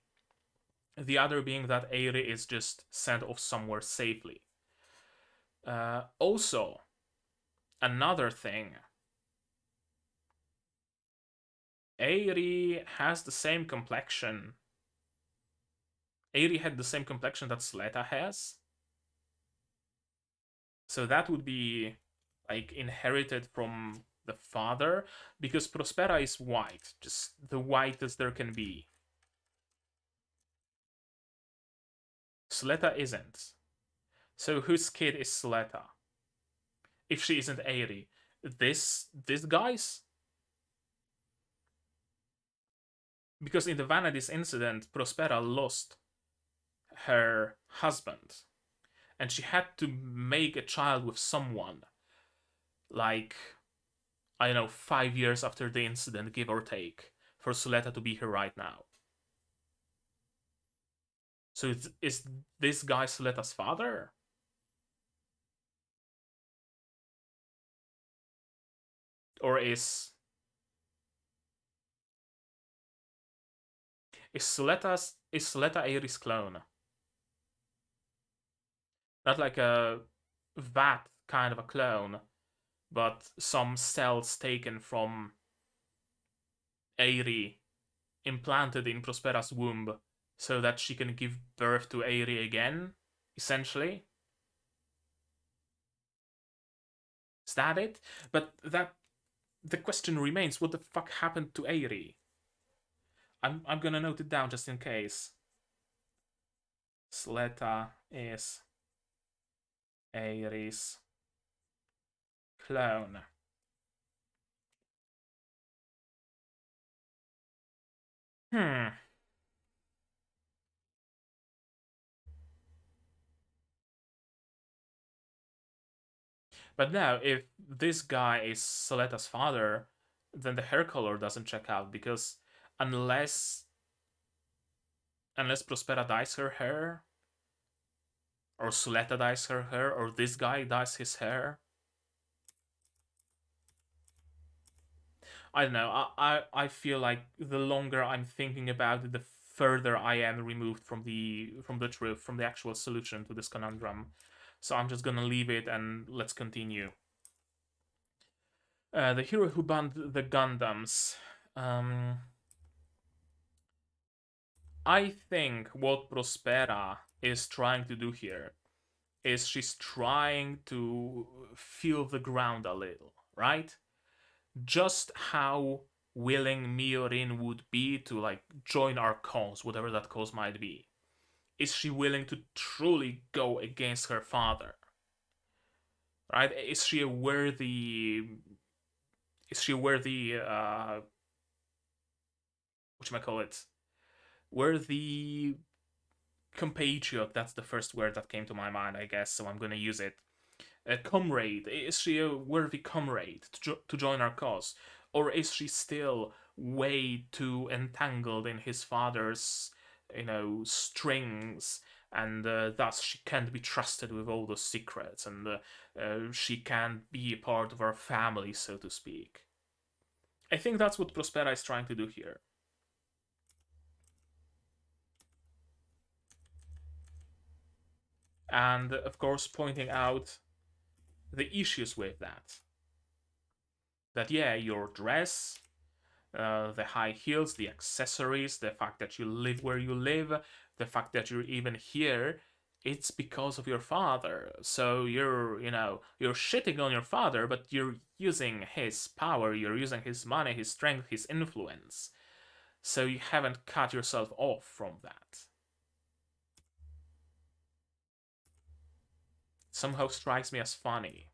The other being that Aerie is just sent off somewhere safely. Also, another thing. Aerie has the same complexion. Aerie had the same complexion that Suletta has. So that would be like inherited from the father, because Prospera is white, just the whitest there can be. Suletta isn't. So whose kid is Suletta? If she isn't Aerie, this guy's? Because in the Vanadis incident, Prospera lost her husband, and she had to make a child with someone, like, I don't know, 5 years after the incident, give or take, for Suletta to be here right now. So is this guy Suletta's father? Or is Suletta Aerie's clone? Not like a vat kind of a clone, but some cells taken from Aerie implanted in Prospera's womb so that she can give birth to Aerie again, essentially. Is that it? But the question remains, what the fuck happened to Aerie? I'm gonna note it down just in case. Suletta is Aerie's clone. Hmm. But now, if this guy is Suletta's father, then the hair color doesn't check out, because unless Prospera dyes her hair, or Suletta dyes her hair, or this guy dyes his hair, I don't know. I feel like the longer I'm thinking about it, the further I am removed from the truth, from the actual solution to this conundrum. So I'm just gonna leave it and let's continue. The hero who banned the Gundams. I think what Prospera is trying to do here is she's trying to feel the ground a little, right? Just how willing Miorin would be to like join our cause, whatever that cause might be. Is she willing to truly go against her father? Right? Is she a worthy whatchamacallit, worthy compatriot? That's the first word that came to my mind, I guess, so I'm gonna use it. a comrade? Is she a worthy comrade to join our cause? Or is she still way too entangled in his father's, strings, and thus she can't be trusted with all the secrets, and she can't be a part of our family, so to speak? I think that's what Prospera is trying to do here. And of course, pointing out the issues with that. That, yeah, your dress, the high heels, the accessories, the fact that you live where you live, the fact that you're even here, it's because of your father. So you're shitting on your father, but you're using his power, you're using his money, his strength, his influence. So you haven't cut yourself off from that. Somehow strikes me as funny.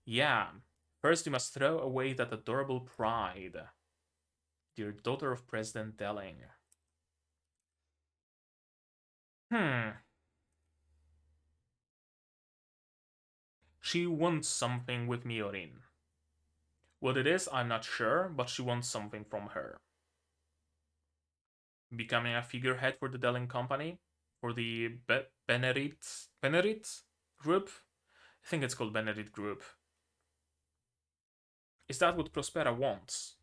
Yeah, first you must throw away that adorable pride. Dear daughter of President Delling. She wants something with Miorin. What it is, I'm not sure, but she wants something from her. Becoming a figurehead for the Delling Company? For the Benerit Group? I think it's called Benerit Group. Is that what Prospera wants?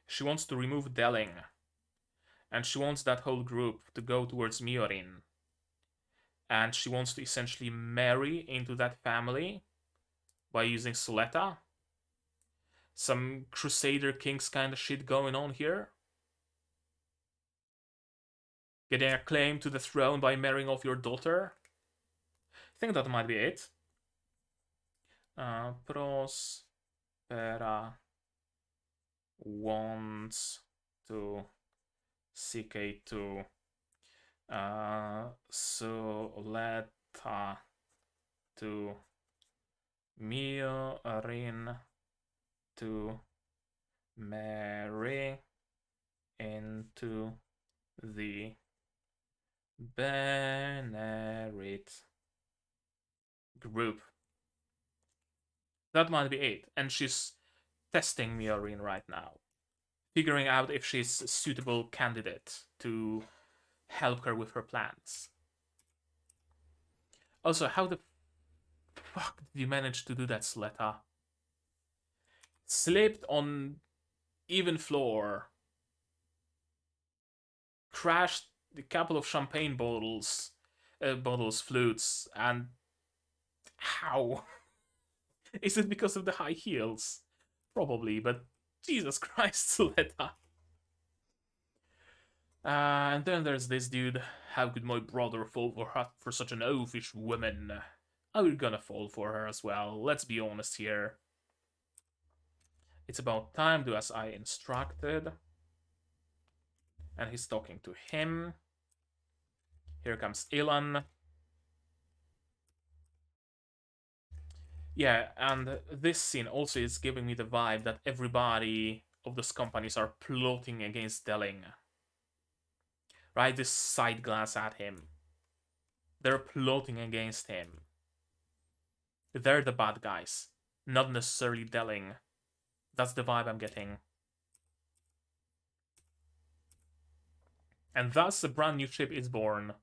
She wants to remove Delling. And she wants that whole group to go towards Miorin. And she wants to essentially marry into that family by using Suletta. Some Crusader Kings kind of shit going on here. Getting a claim to the throne by marrying off your daughter. I think that might be it. Prospera wants to CK2 Suletta to Miorin to marry into the Benerit Group. That might be it. And she's testing Miorin right now, figuring out if she's a suitable candidate to help her with her plans. Also, how the fuck did you manage to do that, Suletta? Slipped on even floor, crashed a couple of champagne bottles, flutes, and how? Is it because of the high heels? Probably, but Jesus Christ, Suletta. And then there's this dude. How could my brother fall for such an oafish woman? I'm gonna fall for her as well. Let's be honest here. It's about time, do as I instructed. And he's talking to him. Here comes Ilan. Yeah, and this scene also is giving me the vibe that everybody of those companies are plotting against Delling. Right, this side glance at him. They're plotting against him. They're the bad guys, not necessarily Delling. That's the vibe I'm getting. And thus a brand new ship is born.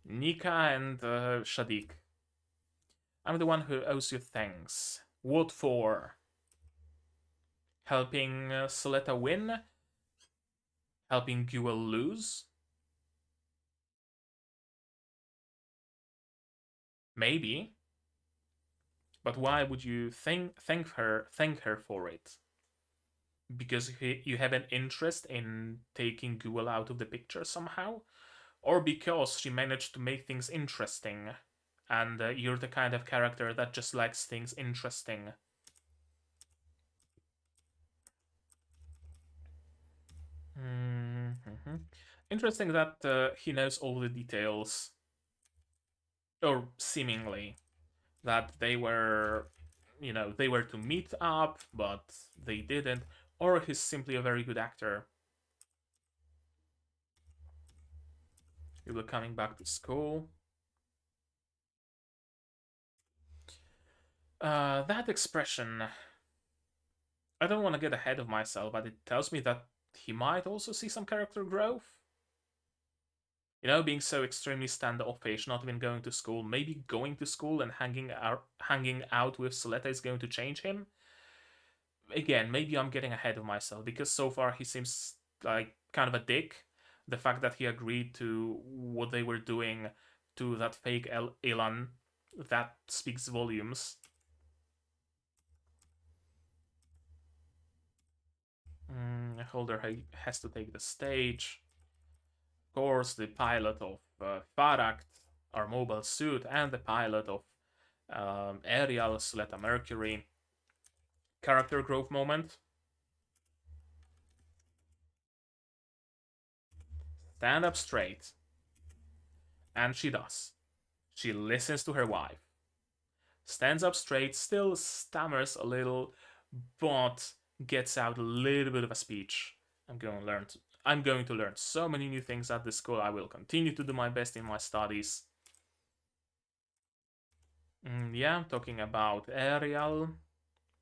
Nika and Shadik. I'm the one who owes you thanks. What for? Helping Suletta win? Helping Guel lose? Maybe. But why would you thank her for it? Because you have an interest in taking Guel out of the picture somehow? Or because she managed to make things interesting, and you're the kind of character that just likes things interesting. Interesting that he knows all the details, or seemingly, that they were, they were to meet up, but they didn't, or he's simply a very good actor. You were coming back to school. That expression, I don't want to get ahead of myself, but it tells me that he might also see some character growth. You know, being so extremely standoffish, not even going to school. Maybe going to school and hanging out with Suletta is going to change him. Again, maybe I'm getting ahead of myself because so far he seems like kind of a dick. The fact that he agreed to what they were doing to that fake Elan, that speaks volumes. Holder has to take the stage. Of course, the pilot of Farak, our mobile suit, and the pilot of Ariel, Suletta Mercury. Character growth moment. Stand up straight. And she does. She listens to her wife. Stands up straight, still stammers a little, but gets out a little bit of a speech. I'm going to learn so many new things at this school. I will continue to do my best in my studies. Yeah, talking about Ariel.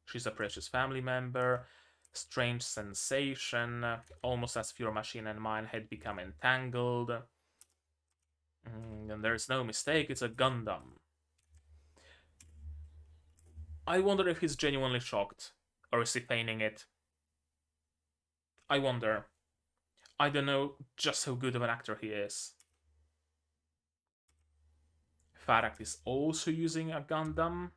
She's a precious family member. Strange sensation. Almost as if your machine and mine had become entangled. And there's no mistake, it's a Gundam. I wonder if he's genuinely shocked. Or is he feigning it? I wonder. I don't know just how good of an actor he is. Farak is also using a Gundam.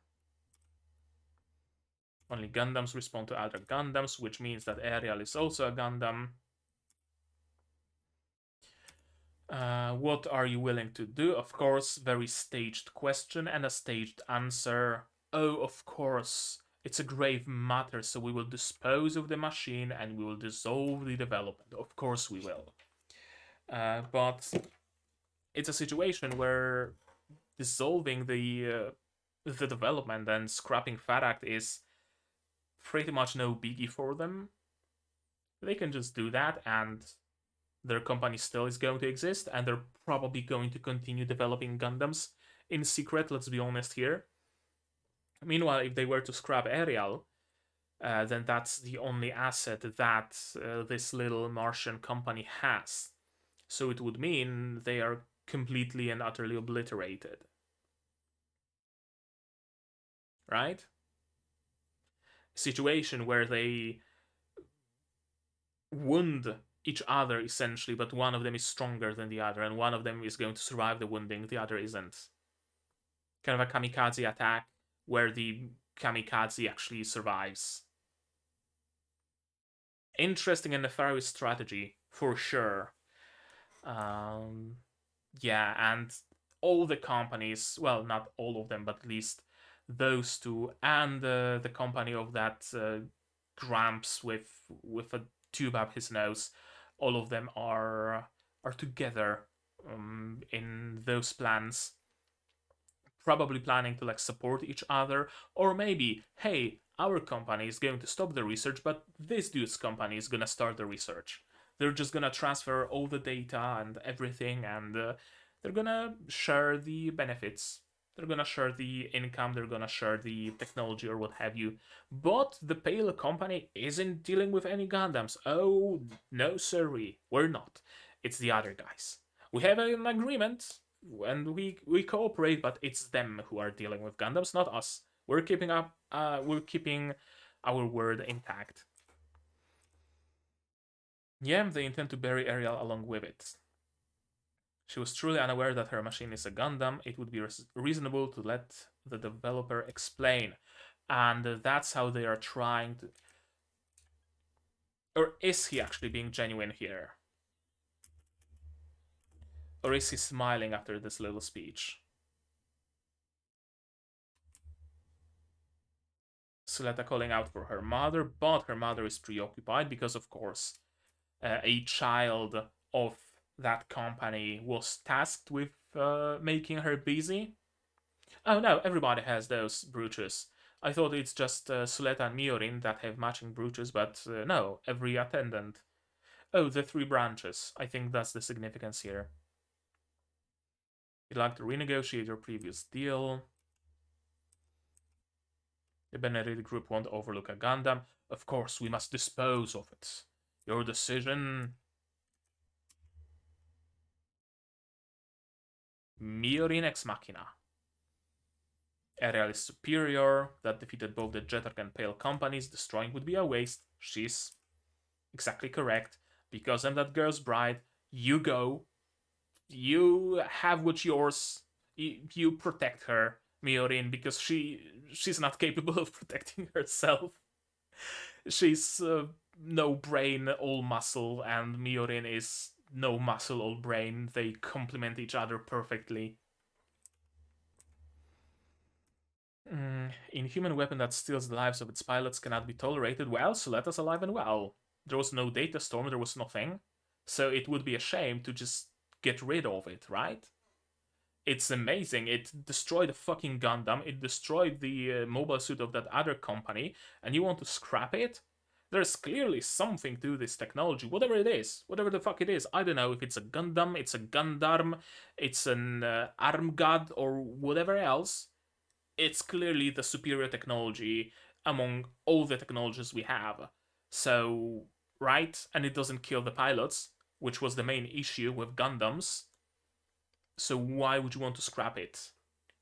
Only Gundams respond to other Gundams, which means that Ariel is also a Gundam. What are you willing to do? Of course, very staged question and a staged answer. Oh, of course. It's a grave matter, so we will dispose of the machine and we will dissolve the development. Of course we will. But it's a situation where dissolving the development and scrapping Farak is pretty much no biggie for them. They can just do that and their company still is going to exist and they're probably going to continue developing Gundams in secret, let's be honest here. Meanwhile, if they were to scrap Ariel, then that's the only asset that this little Martian company has. So it would mean they are completely and utterly obliterated. Right? Situation where they wound each other essentially, but one of them is stronger than the other, and one of them is going to survive the wounding, the other isn't. Kind of a kamikaze attack where the kamikaze actually survives. Interesting and nefarious strategy, for sure. Yeah, and all the companies, well, not all of them, but at least those two, and the company of that Gramps with a tube up his nose, all of them are together in those plans, probably planning to like support each other, or maybe, hey, our company is going to stop the research, but this dude's company is gonna start the research. They're just gonna transfer all the data and everything, and they're gonna share the benefits. They're gonna share the income, they're gonna share the technology or what have you. But the Pale company isn't dealing with any Gundams. Oh, no sirree, we're not. It's the other guys. We have an agreement, and we cooperate, but it's them who are dealing with Gundams, not us. We're keeping our word intact. Yeah, they intend to bury Ariel along with it. She was truly unaware that her machine is a Gundam. It would be reasonable to let the developer explain. And that's how they are trying to... Or is he actually being genuine here? Or is he smiling after this little speech? Suletta calling out for her mother, but her mother is preoccupied because, of course, a child of that company was tasked with making her busy. Oh no, everybody has those brooches. I thought it's just Suletta and Miorin that have matching brooches, but no, every attendant. Oh, the three branches. I think that's the significance here. You'd like to renegotiate your previous deal. The Benerit Group won't overlook a Gundam. Of course, we must dispose of it. Your decision... Miorin Ex Machina. Ariel is superior. That defeated both the Jetark and Pale companies. Destroying would be a waste. She's exactly correct. Because I'm that girl's bride. You go. You have what's yours. You protect her, Miorin, because she's not capable of protecting herself. She's no brain, all muscle, and Miorin is no muscle, all brain. They complement each other perfectly. Inhuman weapon that steals the lives of its pilots cannot be tolerated. Well, Suletta's alive and well. There was no data storm, there was nothing. So it would be a shame to just get rid of it, right? It's amazing. It destroyed a fucking Gundam. It destroyed the mobile suit of that other company. And you want to scrap it? There's clearly something to this technology. Whatever it is. Whatever the fuck it is. I don't know if it's a Gundam, it's a Gundam, it's an arm god, or whatever else. It's clearly the superior technology among all the technologies we have. So, right? And it doesn't kill the pilots, which was the main issue with Gundams. So why would you want to scrap it?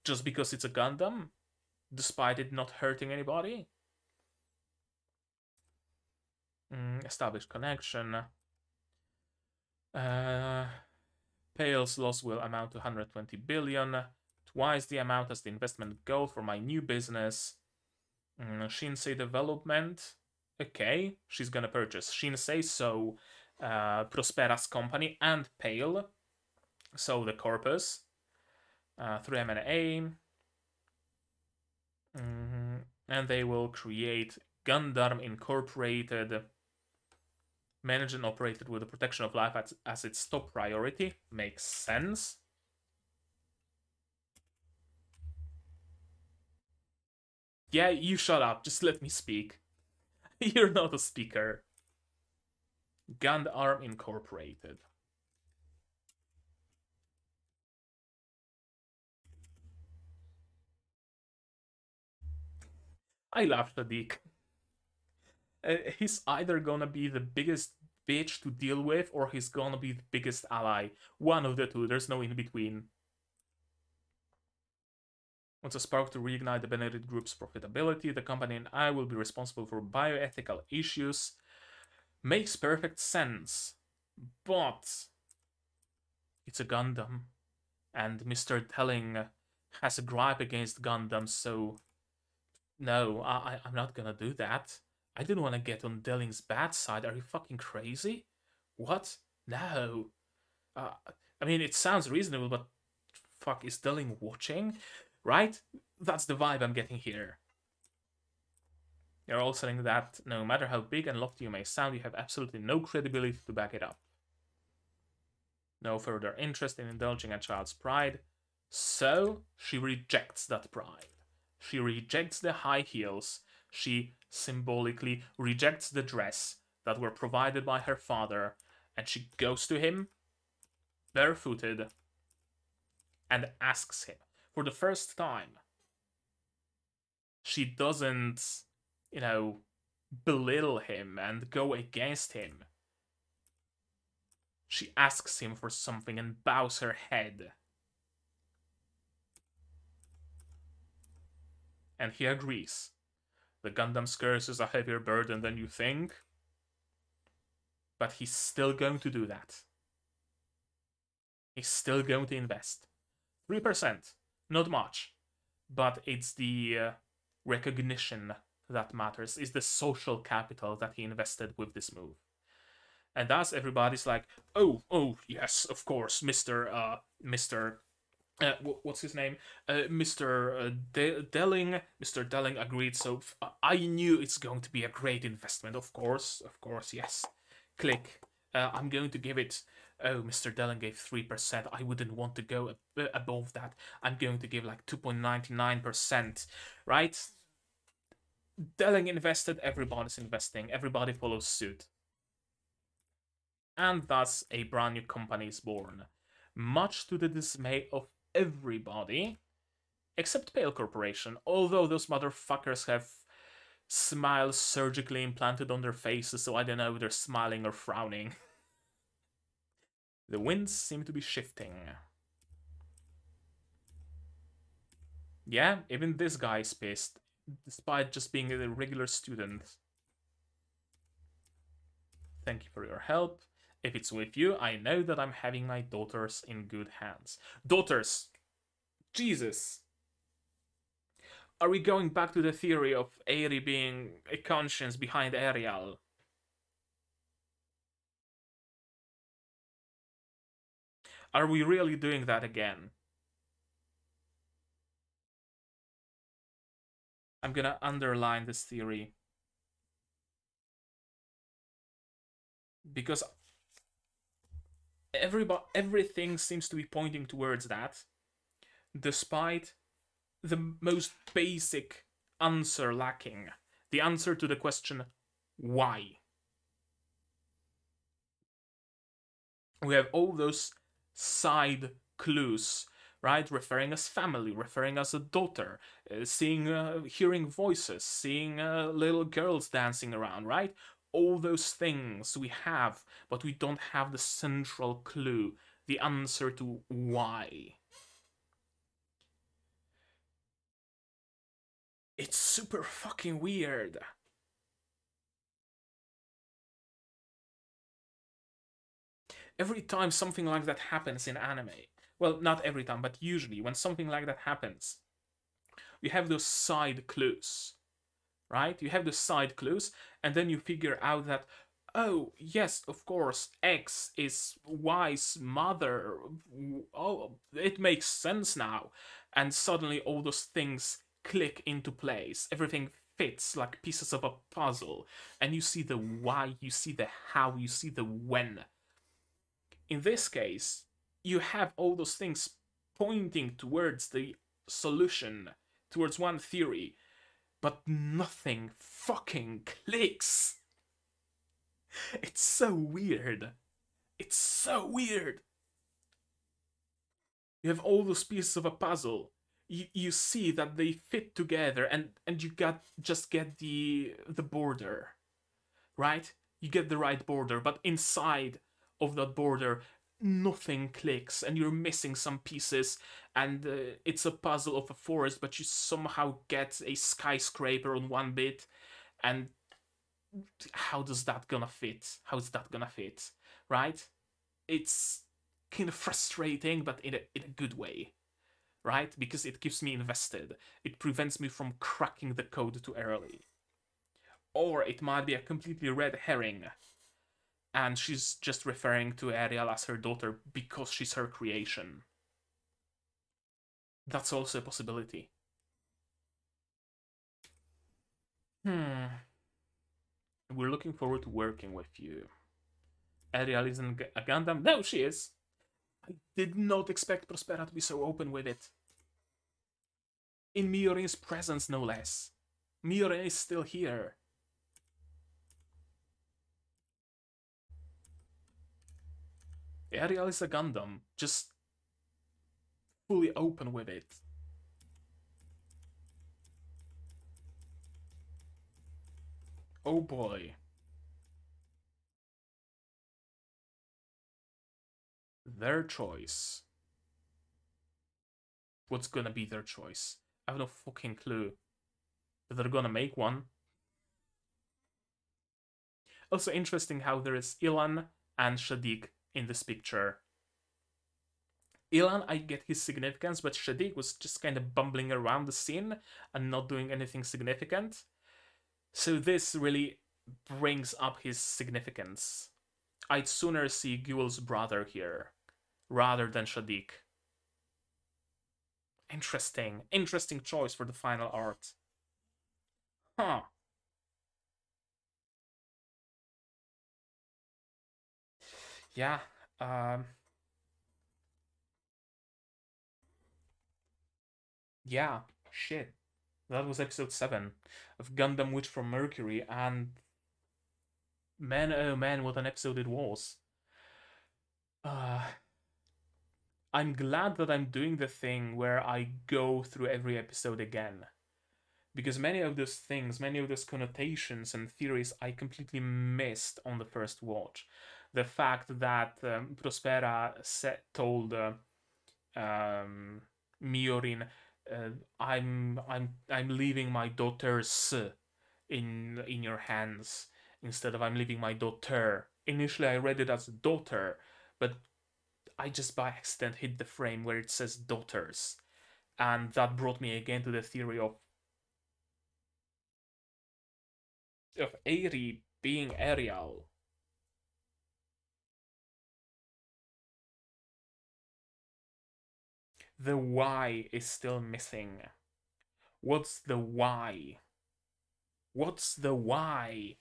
Just because it's a Gundam? Despite it not hurting anybody? Established connection. Pale's loss will amount to 120 billion. Twice the amount as the investment goal for my new business. Shinsei development. Okay, she's gonna purchase Shinsei, so Prospera's company and Pale. So the corpus. Through M&A. And they will create Gundam Incorporated. Managed and operated with the protection of life as its top priority. Makes sense. Yeah, you shut up. Just let me speak. You're not a speaker. Gundam Incorporated. I love Sadiq. He's either gonna be the biggest bitch to deal with, or he's gonna be the biggest ally. One of the two, there's no in between. Once a spark to reignite the Benerit Group's profitability, the company and I will be responsible for bioethical issues. Makes perfect sense. But it's a Gundam. And Mr. Telling has a gripe against Gundam, so no, I'm not gonna do that. I didn't want to get on Delling's bad side. Are you fucking crazy? What? No. I mean, it sounds reasonable, but fuck, is Delling watching? Right? That's the vibe I'm getting here. You're all saying that no matter how big and lofty you may sound, you have absolutely no credibility to back it up. No further interest in indulging a child's pride. So, she rejects that pride. She rejects the high heels. She symbolically rejects the dress that were provided by her father, and she goes to him, barefooted, and asks him for the first time. She doesn't, you know, belittle him and go against him. She asks him for something and bows her head. And he agrees. The Gundam's curse is a heavier burden than you think. But he's still going to do that. He's still going to invest. 3%. Not much. But it's the recognition that matters. It's the social capital that he invested with this move. And thus everybody's like, oh, yes, of course, Mr. What's his name? Mr. Delling. Mr. Delling agreed, so I knew it's going to be a great investment, of course, yes. Click. I'm going to give it... Oh, Mr. Delling gave 3%. I wouldn't want to go above that. I'm going to give like 2.99%, right? Delling invested, everybody's investing, everybody follows suit. And thus a brand new company is born. Much to the dismay of everybody except Pale Corporation, although those motherfuckers have smiles surgically implanted on their faces, so I don't know if they're smiling or frowning. The winds seem to be shifting. Yeah, even this guy is pissed, despite just being a regular student. Thank you for your help. If it's with you, I know that I'm having my daughters in good hands. Daughters! Jesus! Are we going back to the theory of Eri being a conscience behind Ariel? Are we really doing that again? I'm gonna underline this theory. Because everything seems to be pointing towards that, despite the most basic answer lacking. The answer to the question, why? We have all those side clues, right? Referring as family, referring as a daughter, hearing voices, seeing little girls dancing around, right? All those things we have, but we don't have the central clue, the answer to why. It's super fucking weird. Every time something like that happens in anime, well, not every time, but usually when something like that happens, you have those side clues, right? You have the side clues, and then you figure out that, oh, yes, of course, X is Y's mother. Oh, it makes sense now. And suddenly all those things click into place. Everything fits like pieces of a puzzle. And you see the why, you see the how, you see the when. In this case, you have all those things pointing towards the solution, towards one theory, but nothing fucking clicks. It's so weird. It's so weird. You have all those pieces of a puzzle. You see that they fit together, and you just get the border, right? You get the right border, but inside of that border, nothing clicks, and you're missing some pieces, and it's a puzzle of a forest, but you somehow get a skyscraper on one bit, and how does that gonna fit? How's that gonna fit, right? It's kind of frustrating, but in a good way, right? Because it keeps me invested. It prevents me from cracking the code too early. Or it might be a completely red herring, and she's just referring to Ariel as her daughter because she's her creation. That's also a possibility. We're looking forward to working with you. Ariel isn't a Gundam? No, she is. I did not expect Prospera to be so open with it. In Miorin's presence, no less. Miorin is still here. Ariel is a Gundam, just fully open with it. Oh boy. Their choice. What's gonna be their choice? I have no fucking clue. But they're gonna make one. Also interesting how there is Ilan and Shadik in this picture. Ilan, I get his significance, but Shadik was just kind of bumbling around the scene and not doing anything significant. So this really brings up his significance. I'd sooner see Guel's brother here, rather than Shadik. Interesting choice for the final art. Huh. Yeah, yeah, shit. That was episode 7 of Gundam Witch from Mercury, and man, oh man, what an episode it was. Uh, I'm glad that I'm doing the thing where I go through every episode again. Because many of those things, many of those connotations and theories I completely missed on the first watch. The fact that Prospera told Miorin, I'm leaving my daughters in your hands instead of I'm leaving my daughter. Initially, I read it as daughter, but I just by accident hit the frame where it says daughters, and that brought me again to the theory of Eri being Ariel. The why is still missing. What's the why? What's the why?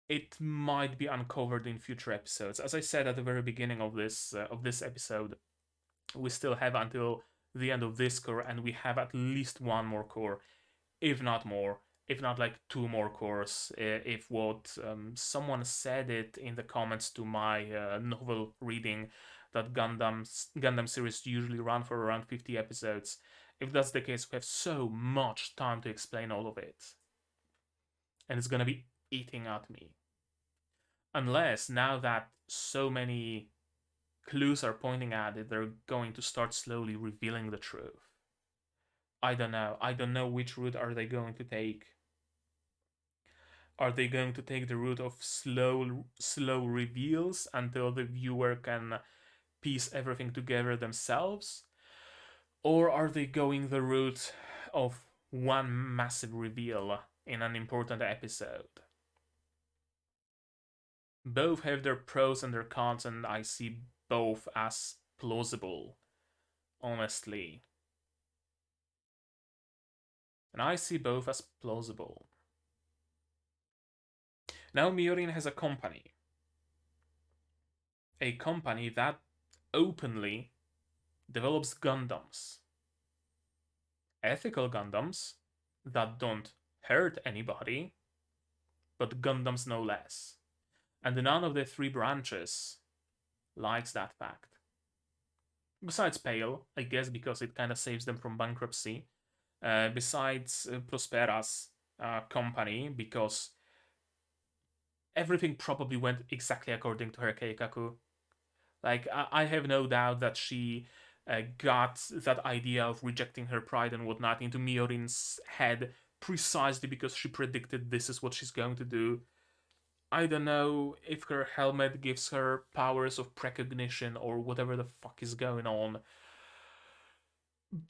It might be uncovered in future episodes. As I said at the very beginning of this episode, we still have until the end of this core, and we have at least one more core, if not more, if not like two more cores. If what someone said it in the comments to my novel reading, that Gundam series usually run for around 50 episodes. If that's the case, we have so much time to explain all of it, and it's gonna be eating at me. Unless now that so many clues are pointing at it, they're going to start slowly revealing the truth. I don't know. I don't know which route are they going to take. Are they going to take the route of slow reveals until the viewer can piece everything together themselves? Or are they going the route of one massive reveal in an important episode? Both have their pros and their cons, and I see both as plausible, honestly. And I see both as plausible. Now Miorin has a company. A company that openly develops Gundams. Ethical Gundams that don't hurt anybody, but Gundams no less. And none of the three branches likes that fact. Besides Pale, I guess because it kind of saves them from bankruptcy. Besides Prospera's company, because everything probably went exactly according to her Keikaku. Like, I have no doubt that she got that idea of rejecting her pride and whatnot into Miorin's head precisely because she predicted this is what she's going to do. I don't know if her helmet gives her powers of precognition or whatever the fuck is going on,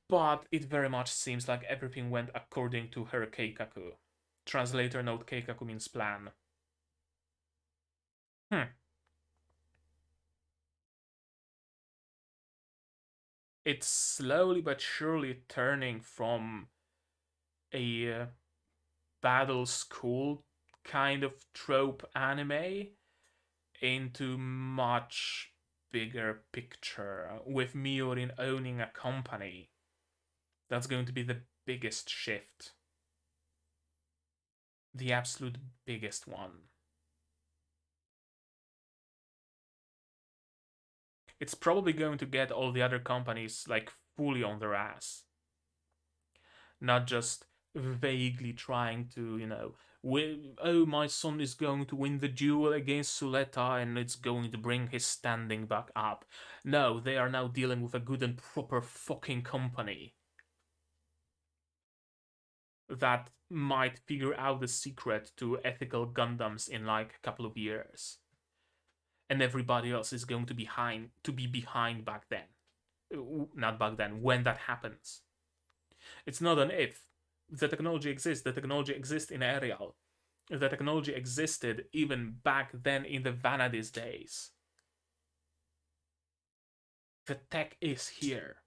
but it very much seems like everything went according to her Keikaku. Translator note: Keikaku means plan. It's slowly but surely turning from a battle school kind of trope anime into much bigger picture, with Miorin owning a company. That's going to be the biggest shift. The absolute biggest one. It's probably going to get all the other companies like fully on their ass. Not just vaguely trying to, oh, my son is going to win the duel against Suletta and it's going to bring his standing back up. No, they are now dealing with a good and proper fucking company that might figure out the secret to ethical Gundams in like a couple of years. And everybody else is going to be behind back then. Not back then, when that happens. It's not an if. The technology exists. The technology exists in Ariel. The technology existed even back then in the Vanadis days. The tech is here.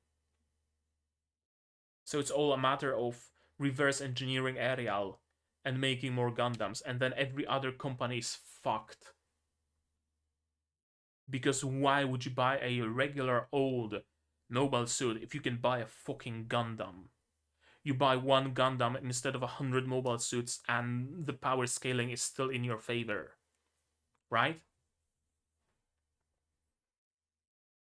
So it's all a matter of reverse engineering Ariel and making more Gundams, and then every other company is fucked. Because why would you buy a regular old Mobile Suit if you can buy a fucking Gundam? You buy one Gundam instead of 100 Mobile Suits, and the power scaling is still in your favor, right?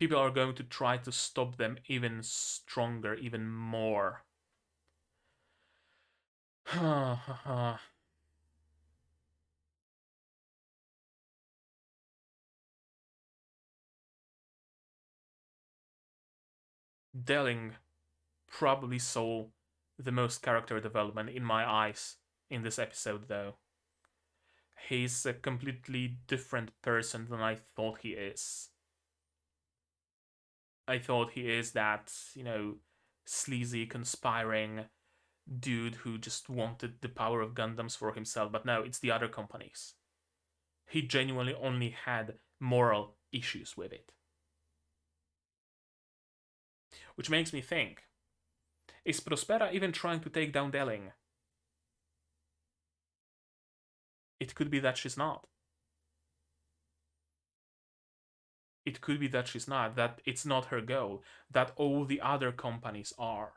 People are going to try to stop them even stronger, even more. Delling probably saw the most character development in my eyes in this episode, though. He's a completely different person than I thought he is. I thought he is that, sleazy, conspiring dude who just wanted the power of Gundams for himself, but no, it's the other companies. He genuinely only had moral issues with it. Which makes me think, is Prospera even trying to take down Delling? It could be that she's not. It could be that she's not, that it's not her goal, that all the other companies are.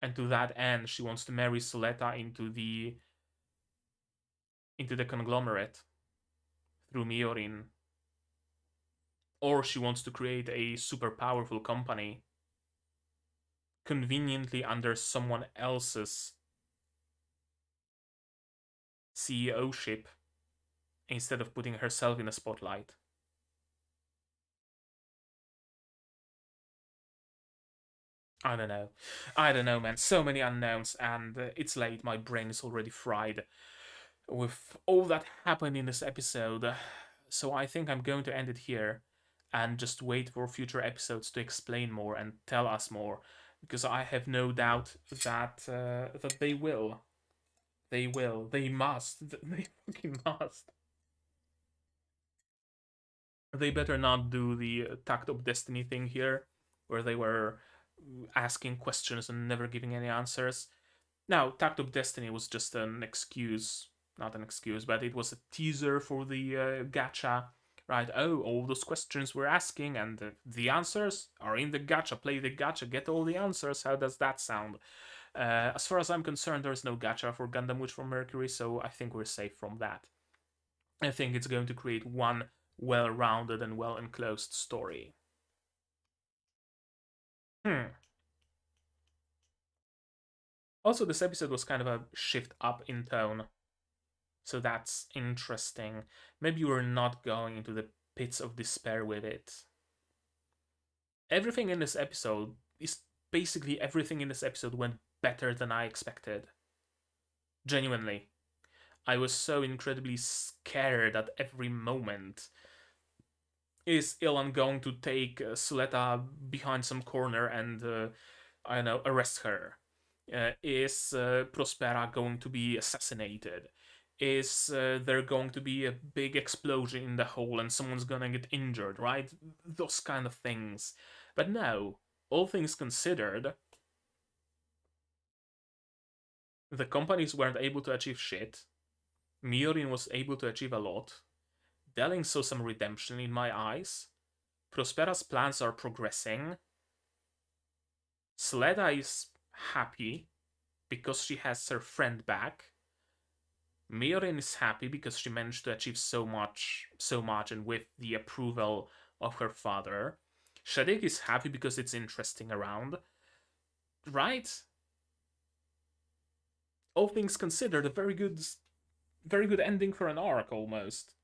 And to that end, she wants to marry Suletta into the conglomerate through Miorin. Or she wants to create a super powerful company conveniently under someone else's CEO-ship instead of putting herself in a spotlight. I don't know. I don't know, man. So many unknowns, and it's late. My brain is already fried with all that happened in this episode. So I think I'm going to end it here and just wait for future episodes to explain more and tell us more, because I have no doubt that they will. They will. They must. They fucking must. They better not do the Tact of Destiny thing here, where they were asking questions and never giving any answers. Now, Tact of Destiny was just an excuse, not an excuse, but it was a teaser for the gacha, right? Oh, all those questions we're asking and the answers are in the gacha. Play the gacha, get all the answers. How does that sound? As far as I'm concerned, there's no gacha for Gundam Witch from Mercury, so I think we're safe from that. I think it's going to create one well-rounded and well-enclosed story. Also, this episode was kind of a shift up in tone, so that's interesting. Maybe we're not going into the pits of despair with it. Everything in this episode is basically everything in this episode went better than I expected. Genuinely. I was so incredibly scared at every moment. Is Ilan going to take Suletta behind some corner and, I don't know, arrest her? Is Prospera going to be assassinated? Is there going to be a big explosion in the hole and someone's gonna get injured, right? Those kind of things. But no, all things considered, the companies weren't able to achieve shit. Miorin was able to achieve a lot. Delling saw some redemption in my eyes. Prospera's plans are progressing. Suletta is happy because she has her friend back. Miorin is happy because she managed to achieve so much, and with the approval of her father. Shadik is happy because it's interesting around. Right? All things considered, a very good ending for an arc, almost.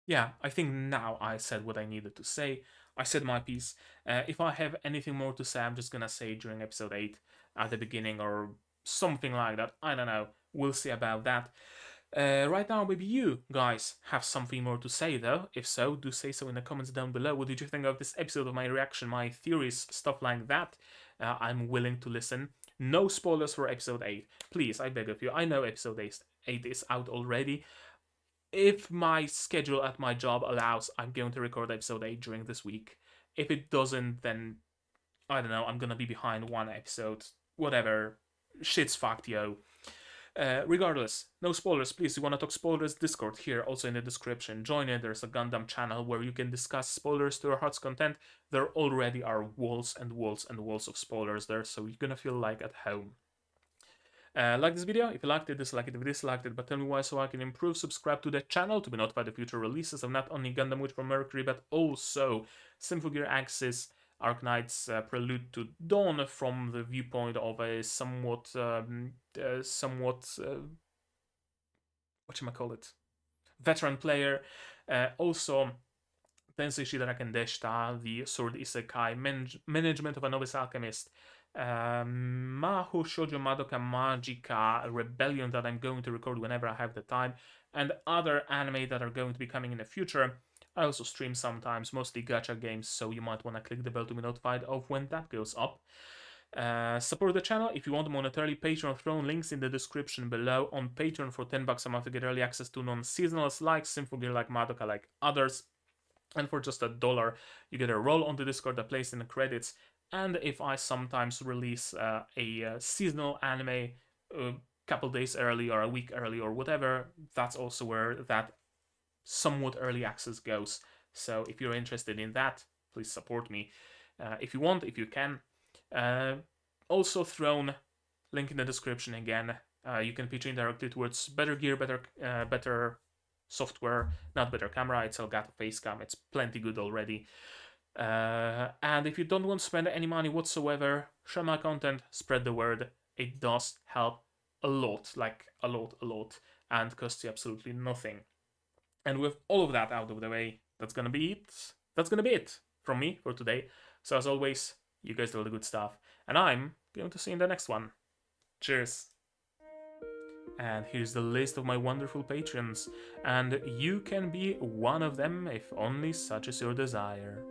Yeah, I think now I said what I needed to say. I said my piece. If I have anything more to say, I'm just gonna say during episode 8 at the beginning or something like that. I don't know. We'll see about that. Right now, maybe you guys have something more to say, though. If so, do say so in the comments down below. What did you think of this episode, of my reaction, my theories, stuff like that? I'm willing to listen. No spoilers for episode 8. Please, I beg of you. I know episode 8 is out already. If my schedule at my job allows, I'm going to record episode 8 during this week. If it doesn't, then I don't know, I'm gonna be behind one episode. Whatever. Shit's fucked, yo. Regardless, no spoilers, please. You wanna talk spoilers? Discord here, also in the description. Join it. There's a Gundam channel where you can discuss spoilers to your heart's content. There already are walls and walls and walls of spoilers there, so you're gonna feel like at home. Like this video if you liked it, dislike it if you disliked it, but tell me why so I can improve. Subscribe to the channel to be notified of future releases of not only Gundam Witch from Mercury, but also Symphogear Axis, Arknights, Prelude to Dawn from the viewpoint of a somewhat whatchamacallit, veteran player. Also, Tensei, Shitara, and Deshita, the sword isekai, management of a novice alchemist, Majo, Shoujo, Madoka, Magica, Rebellion that I'm going to record whenever I have the time, and other anime that are going to be coming in the future. I also stream sometimes, mostly gacha games, so you might want to click the bell to be notified of when that goes up. Support the channel if you want monetarily. Patreon Throne, links in the description below. On Patreon for $10 a month to get early access to non-seasonals like Symphogear, like Madoka, like others. And for just $1, you get a role on the Discord that plays in the credits. And if I sometimes release a seasonal anime a couple days early or a week early or whatever, that's also where that somewhat early access goes. So if you're interested in that, please support me. If you want, if you can. Also Throne, link in the description again. You can pitch in directly towards better gear, better software, not better camera. It's Elgato Facecam. It's plenty good already. And if you don't want to spend any money whatsoever, share my content, spread the word. It does help a lot, like a lot, and costs you absolutely nothing. And with all of that out of the way, that's gonna be it. That's gonna be it from me for today. So as always, you guys do all the good stuff, and I'm going to see you in the next one. Cheers. And here's the list of my wonderful patrons, and you can be one of them if only such is your desire.